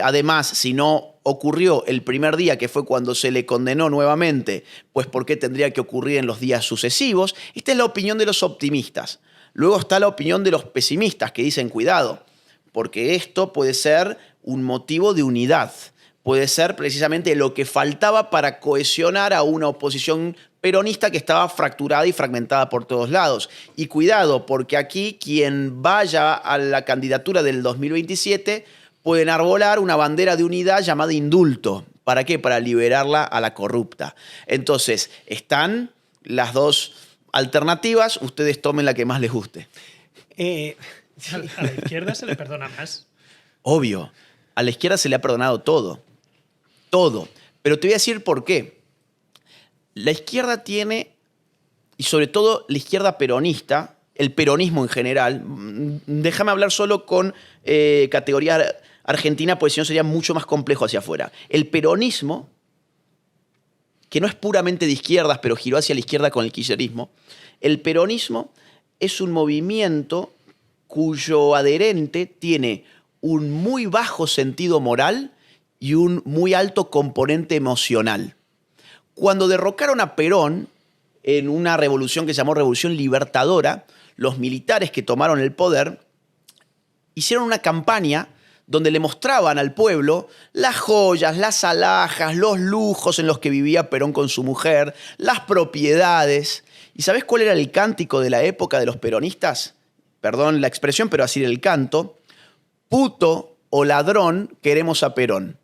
Además, si no ocurrió el primer día, que fue cuando se le condenó nuevamente, pues ¿por qué tendría que ocurrir en los días sucesivos? Esta es la opinión de los optimistas. Luego está la opinión de los pesimistas que dicen, cuidado, porque esto puede ser un motivo de unidad. Puede ser precisamente lo que faltaba para cohesionar a una oposición peronista que estaba fracturada y fragmentada por todos lados. Y cuidado, porque aquí quien vaya a la candidatura del 2027 puede enarbolar una bandera de unidad llamada indulto. ¿Para qué? Para liberarla a la corrupta. Entonces, están las 2 alternativas, ustedes tomen la que más les guste. A la izquierda se le perdona más. Obvio, a la izquierda se le ha perdonado todo. Todo. Pero te voy a decir por qué. La izquierda tiene, y sobre todo la izquierda peronista, el peronismo en general, déjame hablar solo con categoría argentina, porque si no sería mucho más complejo hacia afuera. El peronismo, que no es puramente de izquierdas, pero giró hacia la izquierda con el kirchnerismo, el peronismo es un movimiento cuyo adherente tiene un muy bajo sentido moral y un muy alto componente emocional. Cuando derrocaron a Perón en una revolución que se llamó Revolución Libertadora, los militares que tomaron el poder hicieron una campaña donde le mostraban al pueblo las joyas, las alhajas, los lujos en los que vivía Perón con su mujer, las propiedades. ¿Y sabés cuál era el cántico de la época de los peronistas? Perdón la expresión, pero así era el canto. Puto o ladrón, queremos a Perón.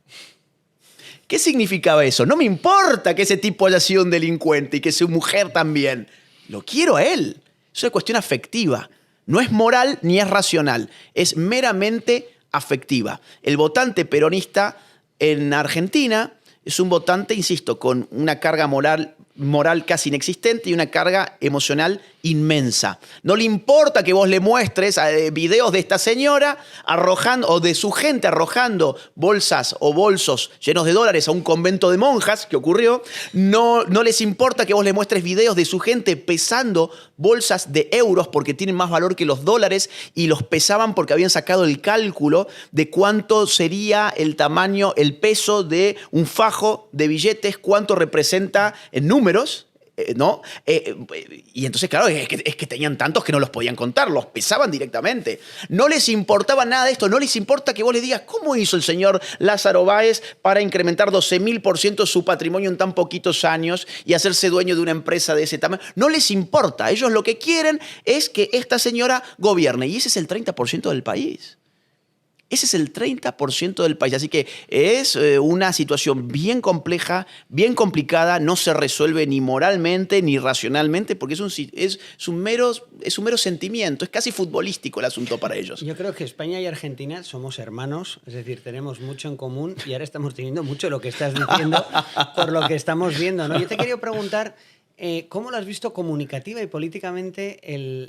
¿Qué significaba eso? No me importa que ese tipo haya sido un delincuente y que su mujer también. Lo quiero a él. Es una cuestión afectiva. No es moral ni es racional. Es meramente afectiva. El votante peronista en Argentina es un votante, insisto, con una carga moral moral casi inexistente y una carga emocional inmensa. No le importa que vos le muestres videos de esta señora arrojando, o de su gente arrojando bolsas o bolsos llenos de dólares a un convento de monjas, que ocurrió. No les importa que vos le muestres videos de su gente pesando bolsas de euros porque tienen más valor que los dólares, y los pesaban porque habían sacado el cálculo de cuánto sería el tamaño, el peso de un fajo de billetes, cuánto representa en números, ¿no? Y entonces, claro, es que tenían tantos que no los podían contar, los pesaban directamente. No les importaba nada de esto, no les importa que vos les digas cómo hizo el señor Lázaro Báez para incrementar 12.000% su patrimonio en tan poquitos años y hacerse dueño de una empresa de ese tamaño. No les importa. Ellos lo que quieren es que esta señora gobierne, y ese es el 30% del país. Ese es el 30% del país. Así que es una situación bien compleja, bien complicada. No se resuelve ni moralmente ni racionalmente, porque es un mero sentimiento. Es casi futbolístico el asunto para ellos. Yo creo que España y Argentina somos hermanos, es decir, tenemos mucho en común, y ahora estamos teniendo mucho de lo que estás diciendo por lo que estamos viendo, ¿no? Yo te quería preguntar, ¿cómo lo has visto comunicativa y políticamente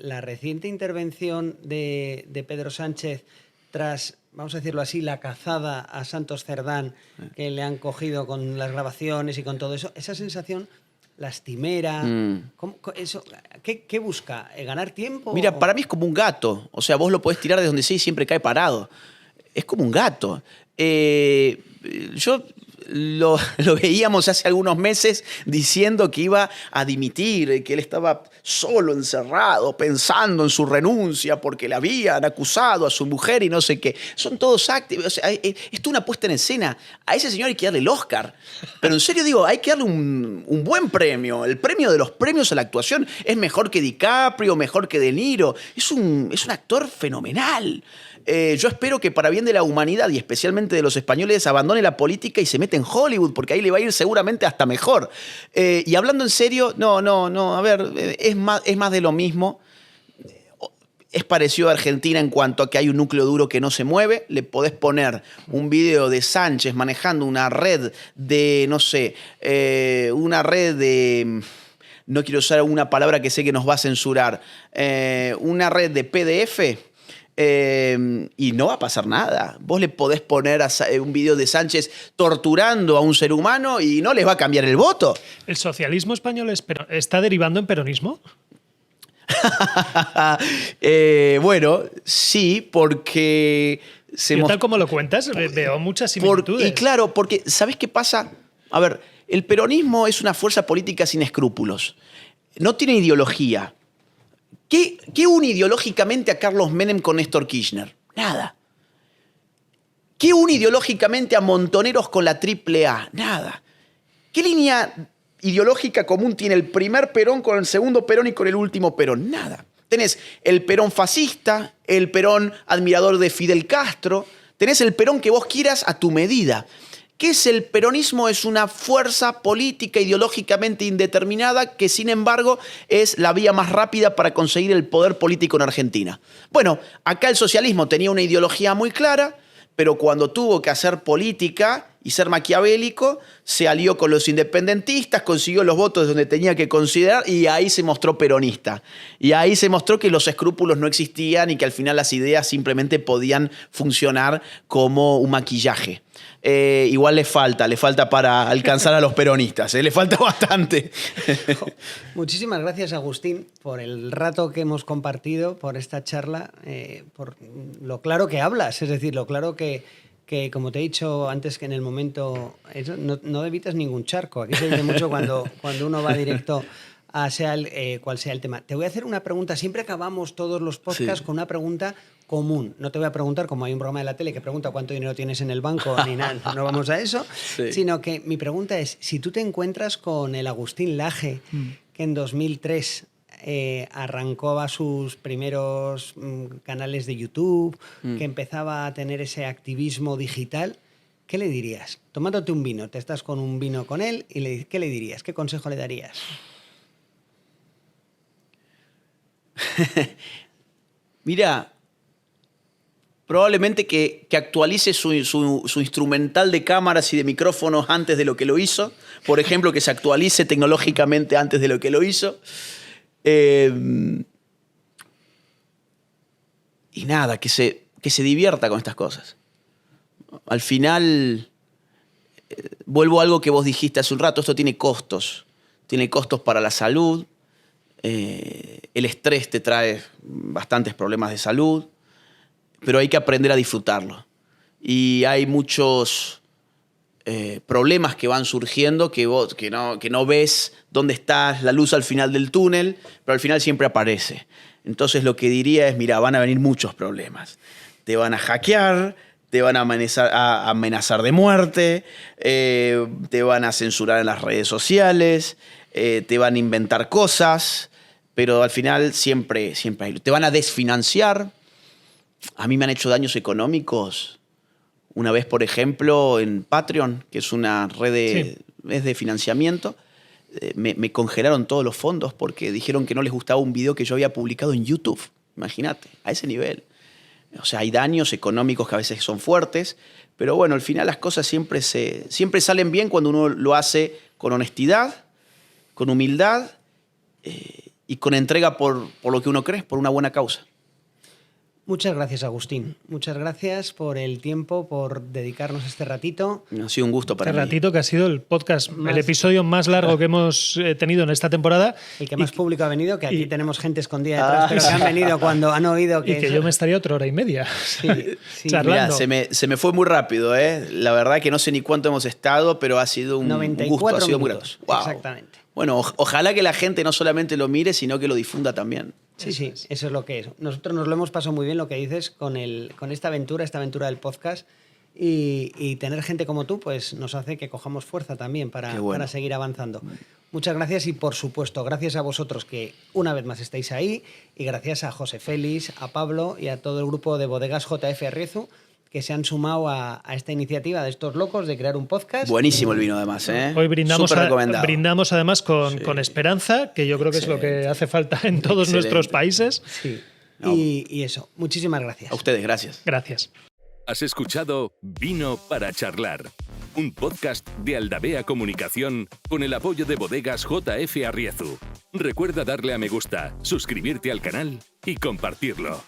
la reciente intervención de Pedro Sánchez tras, vamos a decirlo así, la cazada a Santos Cerdán, que le han cogido con las grabaciones y con todo eso? Esa sensación lastimera. ¿Qué busca? ¿Ganar tiempo? Mira, para mí es como un gato. O sea, vos lo podés tirar de donde sea y siempre cae parado. Es como un gato. Yo lo veíamos hace algunos meses diciendo que iba a dimitir, que él estaba solo, encerrado, pensando en su renuncia porque le habían acusado a su mujer y no sé qué. Son todos actos. O sea, esto es una puesta en escena. A ese señor hay que darle el Oscar. Pero en serio digo, hay que darle un buen premio. El premio de los premios a la actuación. Es mejor que DiCaprio, mejor que De Niro. Es un actor fenomenal. Yo espero que para bien de la humanidad y especialmente de los españoles abandone la política y se mete en Hollywood, porque ahí le va a ir seguramente hasta mejor. Y hablando en serio, no, a ver, es más de lo mismo. Es parecido a Argentina en cuanto a que hay un núcleo duro que no se mueve. Le podés poner un video de Sánchez manejando una red de, no sé, una red de... No quiero usar una palabra que sé que nos va a censurar. Una red de PDF... y no va a pasar nada. Vos le podés poner un video de Sánchez torturando a un ser humano y no les va a cambiar el voto. ¿El socialismo español está derivando en peronismo? Bueno, sí, porque... Tal como lo cuentas, veo muchas similitudes. Y claro, porque ¿sabés qué pasa? A ver, el peronismo es una fuerza política sin escrúpulos. No tiene ideología. ¿Qué une ideológicamente a Carlos Menem con Néstor Kirchner? Nada. ¿Qué une ideológicamente a Montoneros con la AAA? Nada. ¿Qué línea ideológica común tiene el primer Perón con el segundo Perón y con el último Perón? Nada. Tenés el Perón fascista, el Perón admirador de Fidel Castro, tenés el Perón que vos quieras a tu medida. ¿Qué es el peronismo? Es una fuerza política ideológicamente indeterminada que, sin embargo, es la vía más rápida para conseguir el poder político en Argentina. Bueno, acá el socialismo tenía una ideología muy clara, pero cuando tuvo que hacer política y ser maquiavélico, se alió con los independentistas, consiguió los votos donde tenía que considerar y ahí se mostró peronista. Y ahí se mostró que los escrúpulos no existían y que al final las ideas simplemente podían funcionar como un maquillaje. Igual le falta para alcanzar a los peronistas, le falta bastante. Muchísimas gracias, Agustín, por el rato que hemos compartido, por esta charla, por lo claro que hablas, es decir, lo claro que como te he dicho antes, que en el momento no evitas ningún charco. Aquí se dice mucho cuando uno va directo a cual sea el tema. Te voy a hacer una pregunta. Siempre acabamos todos los podcasts con una pregunta común. No te voy a preguntar, como hay un programa de la tele que pregunta cuánto dinero tienes en el banco, ni nada, no vamos a eso, sino que mi pregunta es, si tú te encuentras con el Agustín Laje, que en 2003 arrancó a sus primeros canales de YouTube, que empezaba a tener ese activismo digital, ¿qué le dirías? Tomándote un vino, te estás con un vino con él, y ¿qué le dirías? ¿Qué consejo le darías? Mira, Probablemente que actualice su instrumental de cámaras y de micrófonos antes de lo que lo hizo. Por ejemplo, que se actualice tecnológicamente antes de lo que lo hizo. Y nada, que se divierta con estas cosas. Al final, vuelvo a algo que vos dijiste hace un rato, esto tiene costos. Tiene costos para la salud. El estrés te trae bastantes problemas de salud. Pero hay que aprender a disfrutarlo. Y hay muchos problemas que van surgiendo que no ves dónde está la luz al final del túnel, pero al final siempre aparece. Entonces lo que diría es, mira, van a venir muchos problemas. Te van a hackear, te van a amenazar de muerte, te van a censurar en las redes sociales, te van a inventar cosas, pero al final siempre hay. Te van a desfinanciar. A mí me han hecho daños económicos. Una vez, por ejemplo, en Patreon, que es una red de financiamiento, me congelaron todos los fondos porque dijeron que no les gustaba un video que yo había publicado en YouTube. Imagínate, a ese nivel. O sea, hay daños económicos que a veces son fuertes, pero bueno, al final las cosas siempre salen bien cuando uno lo hace con honestidad, con humildad y con entrega por lo que uno cree, por una buena causa. Muchas gracias, Agustín. Muchas gracias por el tiempo, por dedicarnos este ratito. Ha sido un gusto para mí. Este ratito que ha sido el podcast, el episodio más largo que hemos tenido en esta temporada. El que más público ha venido, que aquí tenemos gente escondida detrás, pero que han venido cuando han oído que... Y que yo me estaría 1 hora y media charlando. Mirá, se me fue muy rápido, ¿eh? La verdad que no sé ni cuánto hemos estado, pero ha sido un gusto, ha sido muy grato. Wow. Exactamente. Bueno, ojalá que la gente no solamente lo mire, sino que lo difunda también. Sí, eso es lo que es. Nosotros nos lo hemos pasado muy bien, lo que dices, con esta aventura del podcast. Y tener gente como tú, pues nos hace que cojamos fuerza también para seguir avanzando. Muchas gracias y, por supuesto, gracias a vosotros que una vez más estáis ahí, y gracias a José Félix, a Pablo y a todo el grupo de Bodegas JF Arriezu que se han sumado a esta iniciativa de estos locos de crear un podcast. Buenísimo el vino, además, ¿eh? Hoy brindamos además con esperanza, que yo creo que es lo que hace falta en todos nuestros países. Sí. Y eso, muchísimas gracias. A ustedes, gracias. Gracias. Has escuchado Vino para charlar, un podcast de Aldabea Comunicación con el apoyo de Bodegas JF Arriezu. Recuerda darle a me gusta, suscribirte al canal y compartirlo.